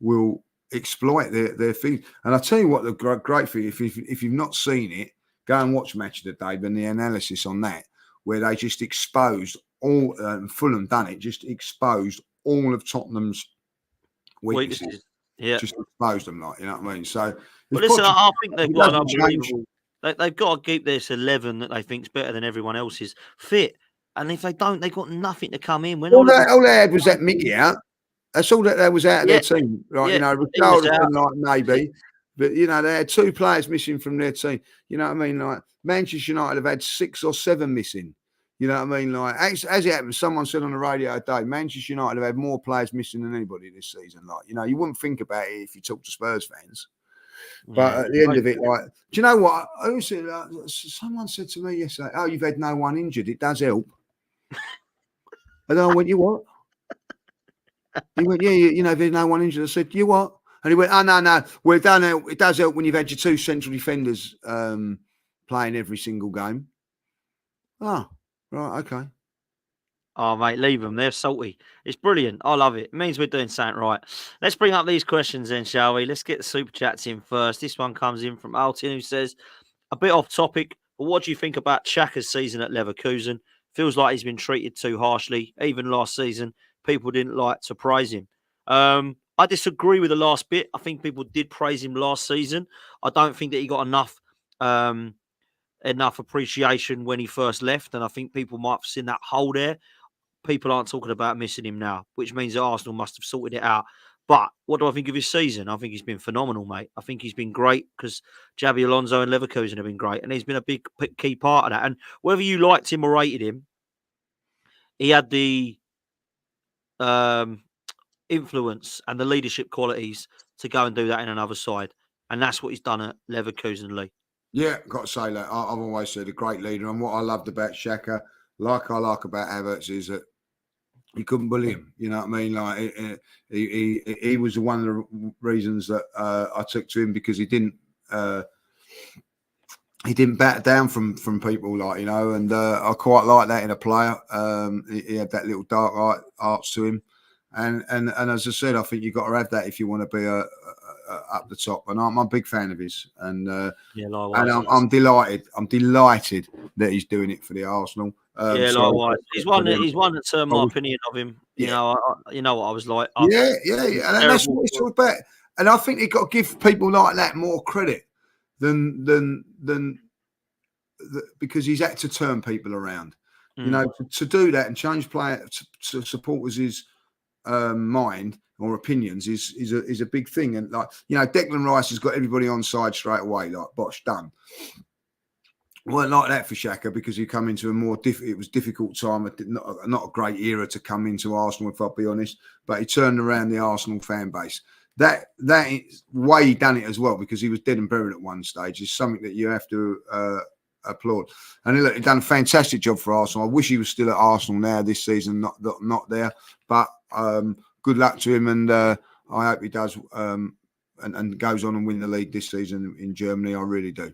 will exploit their thing. And I'll tell you what, the great thing, if you've not seen it, go and watch Match of the Day, but the analysis on that, where they just exposed all, Fulham done it, just exposed all of Tottenham's weaknesses. Yeah. Just exposed them, So, well, listen, I think they've got an unbelievable. They've got to keep this 11 that they think's better than everyone else's fit. And if they don't, they've got nothing to come in. All they had was that Mickey out. That's all that was out of their team, right? Richarlison, maybe, but they had 2 players missing from their team. Like Manchester United have had 6 or 7 missing. Like as it happens, someone said on the radio today, Manchester United have had more players missing than anybody this season. You wouldn't think about it if you talk to Spurs fans. But Yeah. at the end of it, like, do you know what? I also, someone said to me yesterday, "Oh, you've had no one injured. It does help." And I went, "You what?" He went, "Yeah, you know, there's no one injured." I said, "You what?" And he went, "Oh, no, no. Well, it does help when you've had your two central defenders playing every single game." Oh, right, okay. Oh, mate, leave them. They're salty. It's brilliant. I love it. It means we're doing something right. Let's bring up these questions then, shall we? Let's get the super chats in first. This one comes in from Altin, who says, a bit off topic, but what do you think about Xhaka's season at Leverkusen? Feels like he's been treated too harshly. Even last season, people didn't like to praise him. I disagree with the last bit. I think people did praise him last season. I don't think that he got enough appreciation when he first left, and I think people might have seen that hole there. People aren't talking about missing him now, which means that Arsenal must have sorted it out. But what do I think of his season? I think he's been phenomenal, mate. I think he's been great because Xabi Alonso and Leverkusen have been great, and he's been a big key part of that. And whether you liked him or rated him, he had the um, influence and the leadership qualities to go and do that in another side, and that's what he's done at Leverkusen, Lee. Yeah, got to say that. I've always said a great leader. And what I loved about Xhaka, like I like about Havertz, is that you couldn't bully him. You know what I mean? Like he was one of the reasons that I took to him, because he didn't back down from people, like, you know. And I quite like that in a player. He had that little dark arts to him. And as I said, I think you've got to have that if you want to be up the top. And I'm a big fan of his. And I'm delighted. I'm delighted that he's doing it for the Arsenal. Likewise. He's one that turned my opinion of him. You know, you know what I was like. Yeah. And that's what it's all about. And I think you've got to give people like that more credit than because he's had to turn people around. You know, to do that and change player to supporters' mind or opinions is a big thing. And, like, you know, Declan Rice has got everybody on side straight away, like, bosh, done. Weren't like that for Xhaka, because he come into a more it was difficult time, not a great era to come into Arsenal, if I'll be honest. But he turned around the Arsenal fan base. That way he done it as well, because he was dead and buried at one stage, is something that you have to applaud. And look, he done a fantastic job for Arsenal. I wish he was still at Arsenal now this season, not there. But good luck to him, and I hope he does and goes on and win the league this season in Germany. I really do.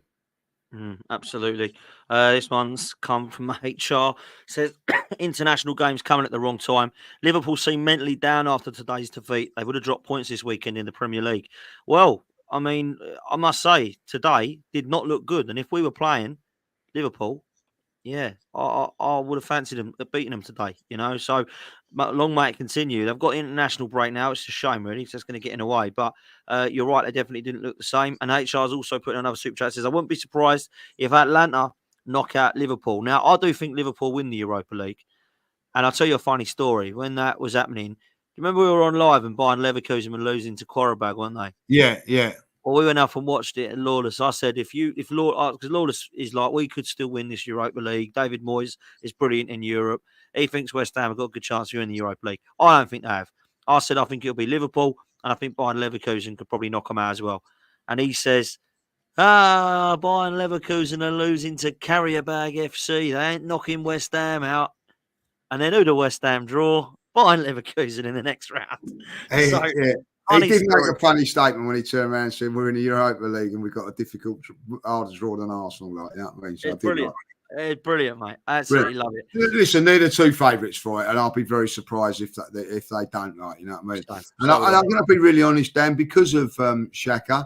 Absolutely. This one's come from HR. Says international games coming at the wrong time. Liverpool seem mentally down after today's defeat. They would have dropped points this weekend in the Premier League. Well, I mean, I must say, today did not look good. And if we were playing Liverpool, yeah, I would have fancied them beating them today, you know. So long may it continue. They've got international break now. It's a shame, really. It's just going to get in the way. But you're right, they definitely didn't look the same. And HR's also put another super chat. Says, I wouldn't be surprised if Atlanta knock out Liverpool. Now, I do think Liverpool win the Europa League. And I'll tell you a funny story. When that was happening, do you remember we were on live and Bayern Leverkusen were losing to Quarabag, weren't they? Yeah. Well, we went up and watched it, and Lawless. I said, because Lawless is like, we could still win this Europa League. David Moyes is brilliant in Europe. He thinks West Ham have got a good chance to win the Europa League. I don't think they have. I said, I think it'll be Liverpool, and I think Bayern Leverkusen could probably knock them out as well. And he says, Bayern Leverkusen are losing to Karabag FC. They ain't knocking West Ham out. And then who do West Ham draw? Bayern Leverkusen in the next round. He did make a funny statement when he turned around and said, we're in the Europa League and we've got a difficult, harder draw than Arsenal. Like, you know what I mean? So it's brilliant. It's brilliant, mate. I absolutely love it. Listen, they're the two favourites for it, and I'll be very surprised if they don't, like, you know what I mean? And I'm going to be really honest, Dan, because of Xhaka,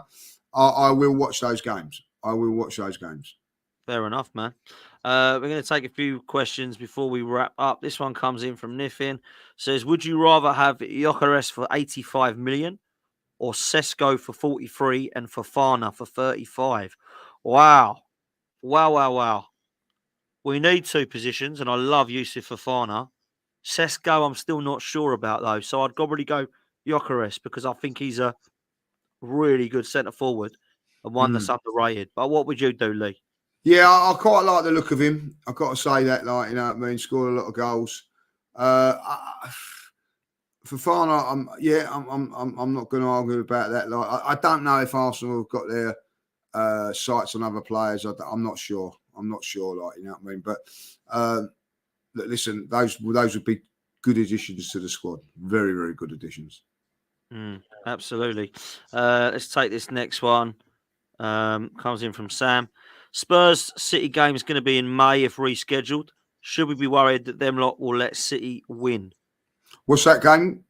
I will watch those games. Fair enough, man. We're going to take a few questions before we wrap up. This one comes in from Nifin. Says, would you rather have Gyökeres for 85 million or Sesko for 43 and Fofana for 35? Wow. We need two positions, and I love Yusuf Fofana. Sesko, I'm still not sure about, though. So I'd probably go Gyökeres, because I think he's a really good centre forward and one that's underrated. But what would you do, Lee? Yeah, I quite like the look of him. I've got to say that, like, you know what I mean? Scored a lot of goals. Fofana, I'm not going to argue about that. Like, I don't know if Arsenal have got their sights on other players. I'm not sure. Like, you know what I mean. But listen, those would be good additions to the squad. Very, very good additions. Absolutely. Let's take this next one. Comes in from Sam. Spurs City game is going to be in May if rescheduled. Should we be worried that them lot will let City win? What's that game?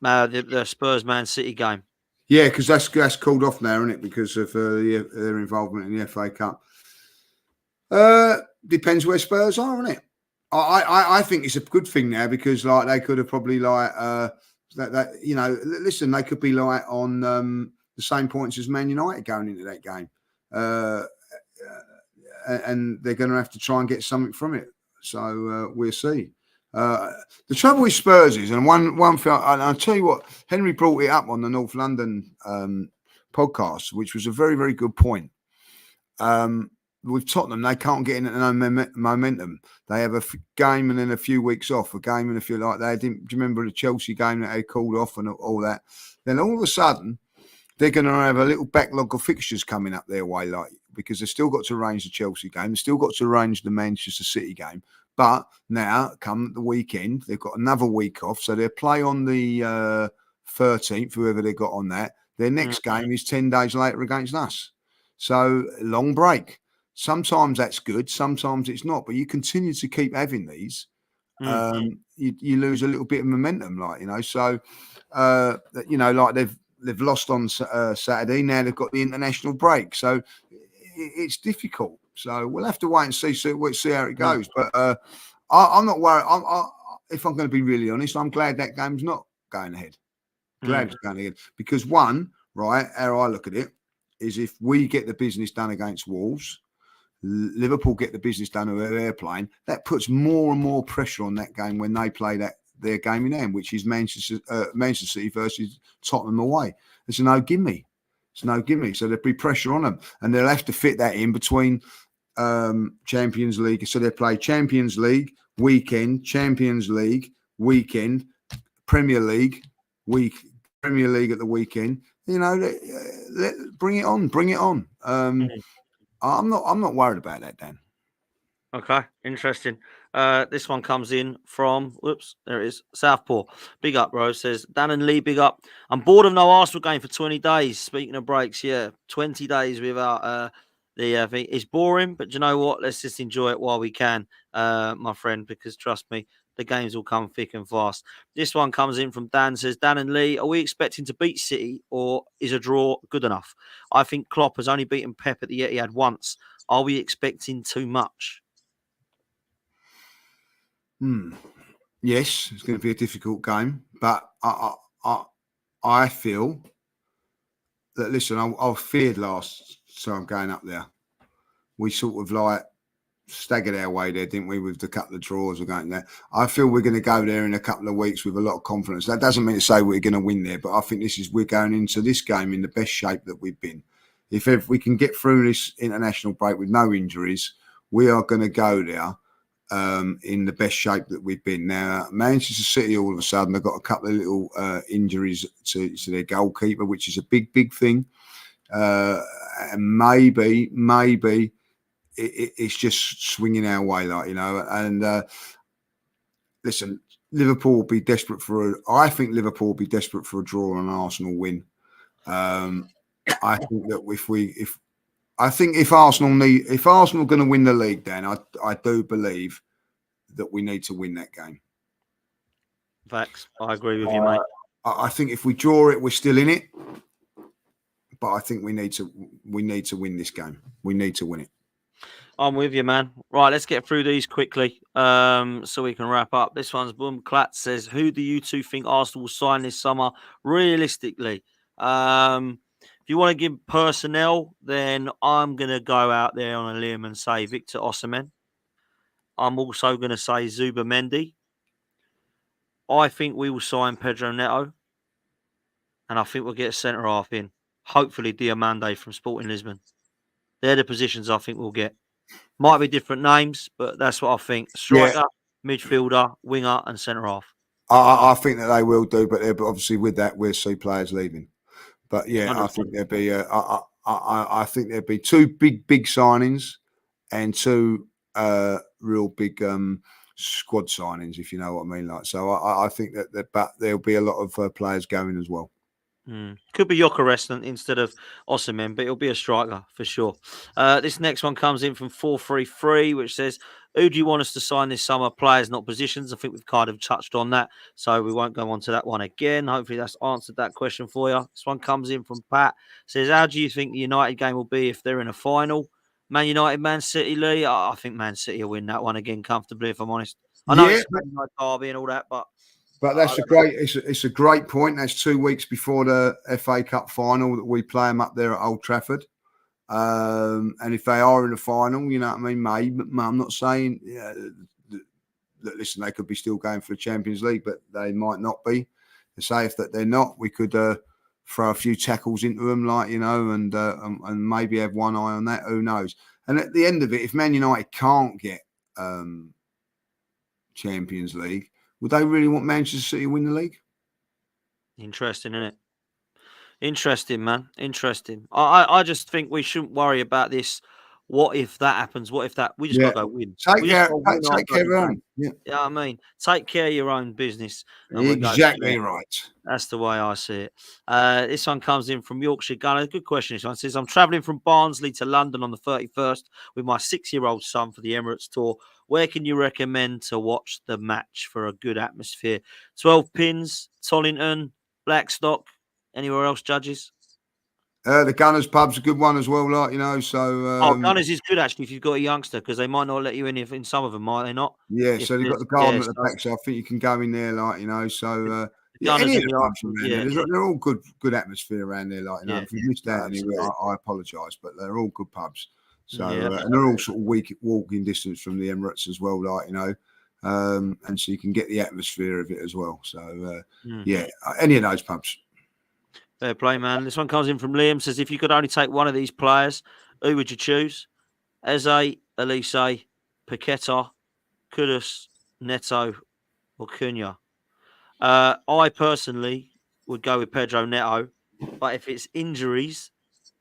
The Spurs Man City game. Yeah, because that's called off now, isn't it? Because of their involvement in the FA Cup. Depends where Spurs are, isn't it? I think it's a good thing now because like they could have probably like that you know, listen, they could be like on the same points as Man United going into that game, and they're going to have to try and get something from it. So we'll see. The trouble with Spurs is, and one thing, and I'll tell you what, Henry brought it up on the North London podcast, which was a very, very good point. With Tottenham, they can't get into no momentum. They have a game and then a few weeks off, a game and a few like that. Do you remember the Chelsea game that they called off and all that? Then all of a sudden, they're going to have a little backlog of fixtures coming up their way, like because they've still got to arrange the Chelsea game, they've still got to arrange the Manchester City game. But now, come the weekend, they've got another week off, so they'll play on the 13th, whoever they got on that. Their next game is 10 days later against us. So, long break. Sometimes that's good, sometimes it's not. But you continue to keep having these, you lose a little bit of momentum, like, you know. So, you know, like they've lost on Saturday. Now they've got the international break, so it's difficult. So we'll have to wait and see how it goes. But I'm not worried. If I'm going to be really honest, I'm glad that game's not going ahead. Glad it's going ahead because one, right? How I look at it is if we get the business done against Wolves, Liverpool get the business done where they're playing, that puts more and more pressure on that game when they play their game in hand, which is Manchester City versus Tottenham away. It's a no gimme. It's no gimme. So there'll be pressure on them, and they'll have to fit that in between Champions League. So they play Champions League weekend, Champions League weekend, Premier League week, Premier League at the weekend. You know, bring it on. I'm not worried about that, Dan. Okay, interesting. This one comes in from, there it is, Southpaw. Big up, bro. Says, Dan and Lee, big up. I'm bored of no Arsenal game for 20 days. Speaking of breaks, 20 days without the thing. It's boring, but you know what? Let's just enjoy it while we can, my friend, because trust me, the games will come thick and fast. This one comes in from Dan, says, Dan and Lee, are we expecting to beat City or is a draw good enough? I think Klopp has only beaten Pep at the Etihad once. Are we expecting too much? Yes, it's going to be a difficult game, but I feel that, listen, I feared last time going up there. We sort of like staggered our way there, didn't we, with the couple of draws we're going there. I feel we're going to go there in a couple of weeks with a lot of confidence. That doesn't mean to say we're going to win there, but I think we're going into this game in the best shape that we've been. If we can get through this international break with no injuries, we are going to go there in the best shape that we've been. Now, Manchester City, all of a sudden, they've got a couple of little injuries to their goalkeeper, which is a big thing. And maybe it's just swinging our way, like, you know. And listen, Liverpool will be desperate I think Liverpool will be desperate for a draw and an Arsenal win. I think that if Arsenal are going to win the league, Dan, I do believe that we need to win that game. Facts. I agree with you, mate. I think if we draw it, we're still in it. But I think we need to win this game. We need to win it. I'm with you, man. Right, let's get through these quickly so we can wrap up. This one's Boom Clat says, who do you two think Arsenal will sign this summer realistically? If you want to give personnel, then I'm going to go out there on a limb and say Victor Osimhen. I'm also going to say Zubimendi. I think we will sign Pedro Neto. And I think we'll get a centre-half in. Hopefully Diomande from Sporting Lisbon. They're the positions I think we'll get. Might be different names, but that's what I think. Striker, midfielder, winger, and centre half. I think that they will do, but obviously with that, we'll see players leaving. But yeah, 100%. I think there'll be I think there'll be two big signings and two real big squad signings, if you know what I mean. Like, so I think but there'll be a lot of players going as well. Could be Gyökeres instead of Osimhen, but it'll be a striker for sure. This next one comes in from 433, which says, who do you want us to sign this summer? Players, not positions. I think we've kind of touched on that, so we won't go on to that one again. Hopefully that's answered that question for you. This one comes in from Pat. Says, how do you think the United game will be if they're in a final? Man United, Man City, Lee? I think Man City will win that one again comfortably, if I'm honest. I know it's Man United derby and all that, but that's it's a great point. That's 2 weeks before the FA Cup final that we play them up there at Old Trafford. And if they are in the final, you know what I mean? Maybe I'm not saying that listen, they could be still going for the Champions League, but they might not be. To say if that they're not, we could throw a few tackles into them, like, you know, and maybe have one eye on that. Who knows? And at the end of it, if Man United can't get Champions League, would they really want Manchester City to win the league? Interesting, isn't it? Interesting, man. Interesting. I just think we shouldn't worry about this. What if that happens? What if that? We just got to go win. Take care of your own. Yeah. You know what I mean? Take care of your own business. Exactly right. That's the way I see it. This one comes in from Yorkshire Gunner. Good question. This one says, I'm travelling from Barnsley to London on the 31st with my 6-year-old son for the Emirates tour. Where can you recommend to watch the match for a good atmosphere? 12 Pins, Tollington, Blackstock. Anywhere else, judges? The Gunners pub's a good one as well, like, you know. So Gunners is good actually if you've got a youngster, because they might not let you in if in some of them, might they not? Yeah, so they've got the garden at the back, so I think you can go in there, like, you know. So any of the pubs around there, they're all good atmosphere around there, like, you know. If you missed out anywhere, I apologise, but they're all good pubs. So and they're all sort of walking distance from the Emirates as well, like, you know. And so you can get the atmosphere of it as well. So any of those pubs. Fair play, man. This one comes in from Liam. Says, if you could only take one of these players, who would you choose? Eze, Elise, Paqueta, Kudus, Neto, or Cunha? I personally would go with Pedro Neto, but if it's injuries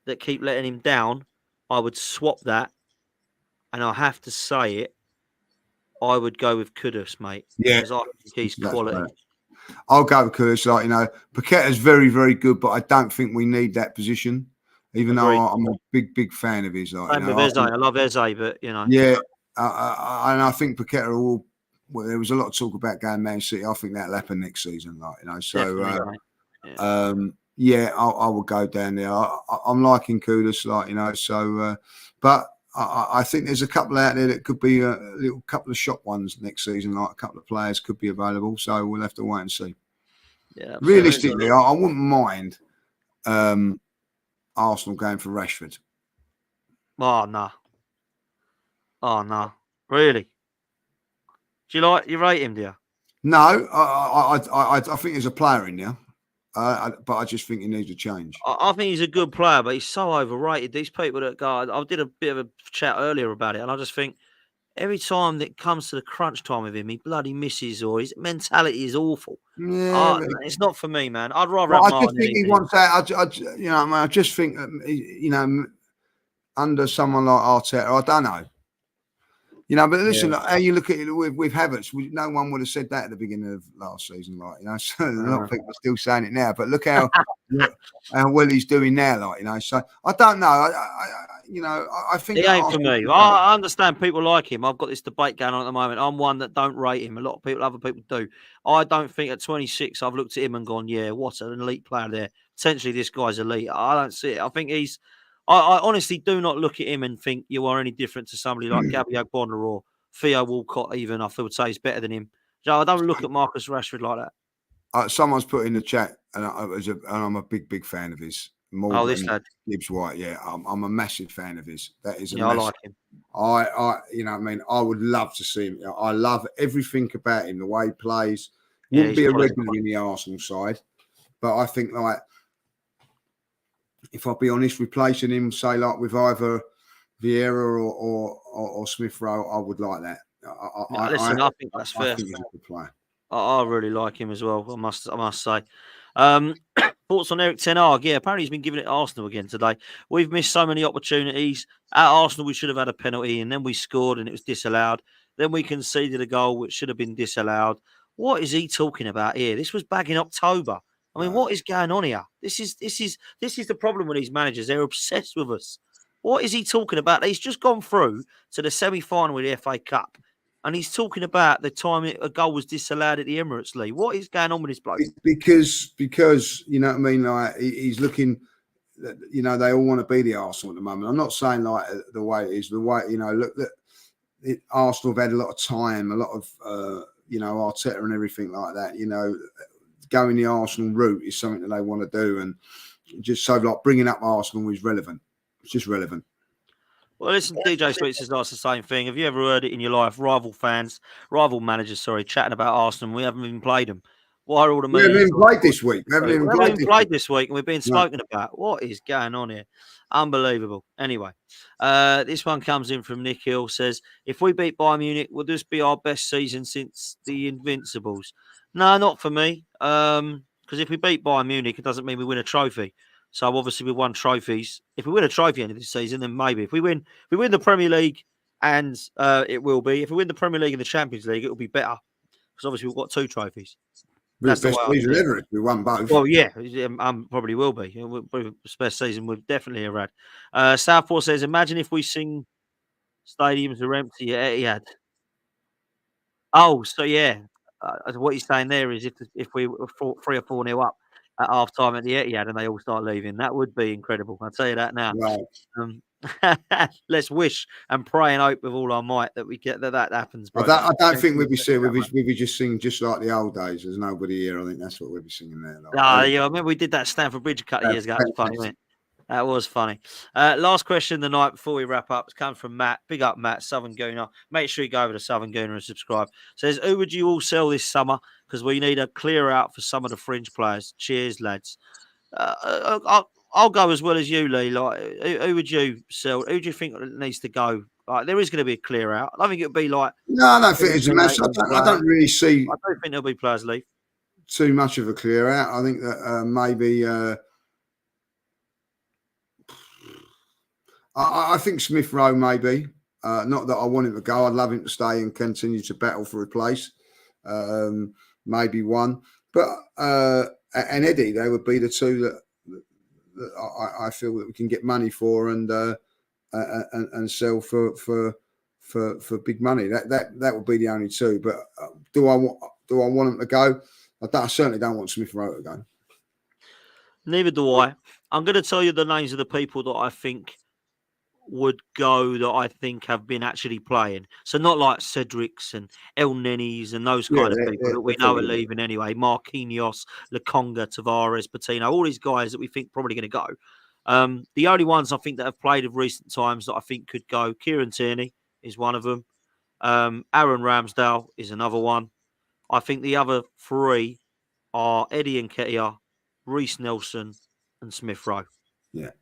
that keep letting him down, I would swap that. And I have to say it, I would go with Kudus, mate. Yeah, because I think he's quality. Right. I'll go with Kudus. Like, you know, Paqueta's very, very good, but I don't think we need that position. Even though I'm a big fan of his. Like, Same with Eze. I love Eze, but you know. Yeah, and I think Paqueta will. Well, there was a lot of talk about going Man City. I think that'll happen next season. Like, you know, so I will go down there. I'm liking Kudus, like, you know. So, but I think there's a couple out there that could be a little couple of shot ones next season. Like, a couple of players could be available. So we'll have to wait and see. Yeah, realistically, I wouldn't mind Arsenal going for Rashford. Oh no! Oh no! Really? Do you rate him, do you? No, I think there's a player in there, but I just think he needs a change. I think he's a good player, but he's so overrated. These people that go, I did a bit of a chat earlier about it, and I just think every time that comes to the crunch time with him, he bloody misses, or his mentality is awful. Yeah, it's not for me, man. I'd rather have Martin. I just think he wants that. You know, I just think you know, under someone like Arteta, I don't know. You know, but listen, how you look at it with Havertz, no one would have said that at the beginning of last season, like, you know. So a lot of people are still saying it now, but look how well he's doing now, like, you know. So I don't know. You know, I think he ain't for me. I understand people like him. I've got this debate going on at the moment. I'm one that don't rate him. A lot of people, other people do. I don't think at 26, I've looked at him and gone, yeah, what an elite player there. Potentially this guy's elite. I don't see it. I think he's. I honestly do not look at him and think you are any different to somebody like Gabby Ogbonna or Theo Walcott. Even I would say he's better than him. So I don't look at Marcus Rashford like that. Someone's put in the chat, and I'm a big fan of his. More this lad, Gibbs White. Yeah, I'm a massive fan of his. That is, I like him. You know what I mean, I would love to see him. I love everything about him, the way he plays. Wouldn't be a regular in the Arsenal side, but I think, like, if I'll be honest, replacing him, say, like, with either Vieira or Smith Rowe, I would like that. I think that's fair. I think he's a good player. I really like him as well. I must say. Thoughts on Eric Ten Hag? Yeah, apparently he's been giving it to Arsenal again today. We've missed so many opportunities. At Arsenal, we should have had a penalty, and then we scored, and it was disallowed. Then we conceded a goal which should have been disallowed. What is he talking about here? This was back in October. I mean, what is going on here? This is the problem with these managers. They're obsessed with us. What is he talking about? He's just gone through to the semi-final with the FA Cup, and he's talking about the time a goal was disallowed at the Emirates League. What is going on with this bloke? Because you know what I mean. Like he's looking. You know, they all want to be the Arsenal at the moment. I'm not saying like the way it is. The way look, Arsenal have had a lot of time, a lot of Arteta and everything like that. You know, going the Arsenal route is something that they want to do, and just so like bringing up Arsenal is relevant. It's just relevant. Well, listen, DJ Sweet says that's the same thing. Have you ever heard it in your life? Rival managers, chatting about Arsenal. We haven't even played them. Why are all the We haven't even played this week. We haven't even played this week, and we're being spoken about. What is going on here? Unbelievable. Anyway, this one comes in from Nick Hill. Says, if we beat Bayern Munich, will this be our best season since the Invincibles? No, not for me. Because if we beat Bayern Munich, it doesn't mean we win a trophy. So obviously we won trophies. If we win a trophy end of this season, then maybe. If we win the Premier League, and it will be. If we win the Premier League and the Champions League, it will be better. Because obviously we've got 2 trophies. That's the best season ever if we won both. Well, yeah, probably will be. The best season we've definitely ever had. Southport says, imagine if we sing stadiums are empty at Etihad. Oh, so yeah. What he's saying there is if we were 3 or 4-0 up at half time at the Etihad and they all start leaving, that would be incredible. I'll tell you that now. Right. Let's wish and pray and hope with all our might that we get that happens, bro. I don't think we'd be singing. We'd be just singing just like the old days. There's nobody here. I think that's what we'd be singing there. Yeah, I remember we did that at Stamford Bridge a couple of years ago. That was funny, wasn't it? That was funny. Last question the night before we wrap up. It's come from Matt. Big up, Matt, Southern Gooner. Make sure you go over to Southern Gooner and subscribe. Says, who would you all sell this summer? Because we need a clear out for some of the fringe players. Cheers, lads. I'll go as well as you, Lee. Like, who would you sell? Who do you think needs to go? Like, there is going to be a clear out. I don't think it'll be like. No, I don't think it's a mess. I don't really see. I don't think there'll be players leave. Too much of a clear out. I think that maybe. I think Smith Rowe maybe. Not that I want him to go. I'd love him to stay and continue to battle for a place. Maybe one, but and Eddie, they would be the two that I feel that we can get money for and sell for big money. That would be the only two. But do I want them to go? I certainly don't want Smith Rowe to go. Neither do I. I'm going to tell you the names of the people that I think would go that I think have been actually playing. So not like Cedrics and El Nenis and those kind of people that we know are leaving anyway. Marquinhos, Lokonga, Tavares, Patino, all these guys that we think probably going to go. The only ones I think that have played of recent times that I think could go, Kieran Tierney is one of them. Aaron Ramsdale is another one. I think the other 3 are Eddie Nketiah, Reece Nelson and Smith Rowe. Yeah.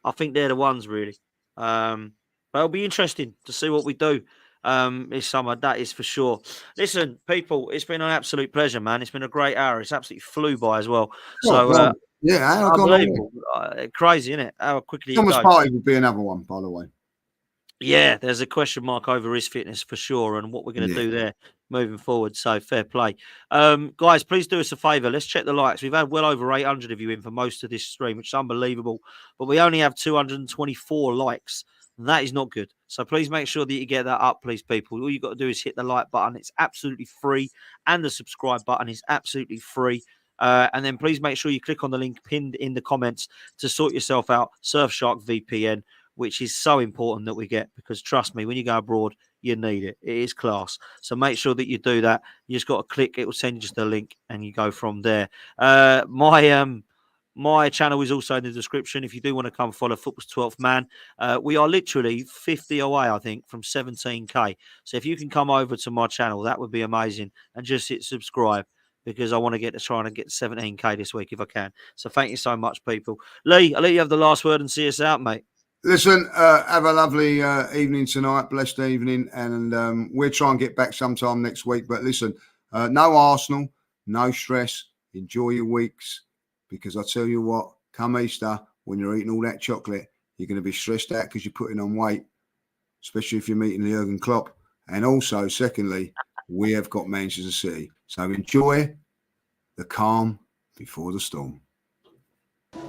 I think they're the ones really. But it'll be interesting to see what we do this summer. That is for sure. Listen, people, it's been an absolute pleasure, man. It's been a great hour. It's absolutely flew by as well. So, yeah, unbelievable. Crazy, isn't it? How quickly Thomas it goes. Partey would be another one, by the way. Yeah, there's a question mark over his fitness for sure and what we're going to do there moving forward. So fair play. Guys, please do us a favour. Let's check the likes. We've had well over 800 of you in for most of this stream, which is unbelievable. But we only have 224 likes. And that is not good. So please make sure that you get that up, please, people. All you've got to do is hit the like button. It's absolutely free. And the subscribe button is absolutely free. And then please make sure you click on the link pinned in the comments to sort yourself out. Surfshark VPN, which is so important that we get, because trust me, when you go abroad, you need it. It is class. So make sure that you do that. You just got to click. It will send you just a link and you go from there. My channel is also in the description. If you do want to come follow Football's 12th Man, we are literally 50 away, I think, from 17K. So if you can come over to my channel, that would be amazing. And just hit subscribe, because I want to get to trying to get 17K this week if I can. So thank you so much, people. Lee, I'll let you have the last word and see us out, mate. Listen, have a lovely evening tonight, blessed evening, and we'll try and get back sometime next week. But listen, No Arsenal, no stress. Enjoy your weeks, because I tell you what, come Easter, when you're eating all that chocolate, you're going to be stressed out because you're putting on weight, especially if you're meeting Jurgen Klopp. And also, secondly, we have got Manchester City. So enjoy the calm before the storm.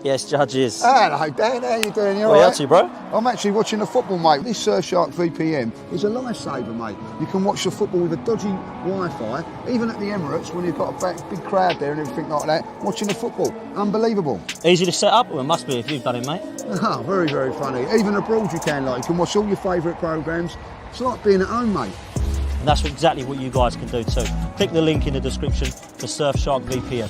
Yes, judges. Hello, Dan. How you doing? You What are you all up to, bro? I'm actually watching the football, mate. This Surfshark VPN is a lifesaver, mate. You can watch the football with a dodgy Wi-Fi, even at the Emirates when you've got a big crowd there and everything like that, watching the football. Unbelievable. Easy to set up? Well, it must be if you've done it, mate. Ah, very, very funny. Even abroad you can, like, you can watch all your favourite programmes. It's like being at home, mate. And that's exactly what you guys can do too. Click the link in the description for Surfshark VPN.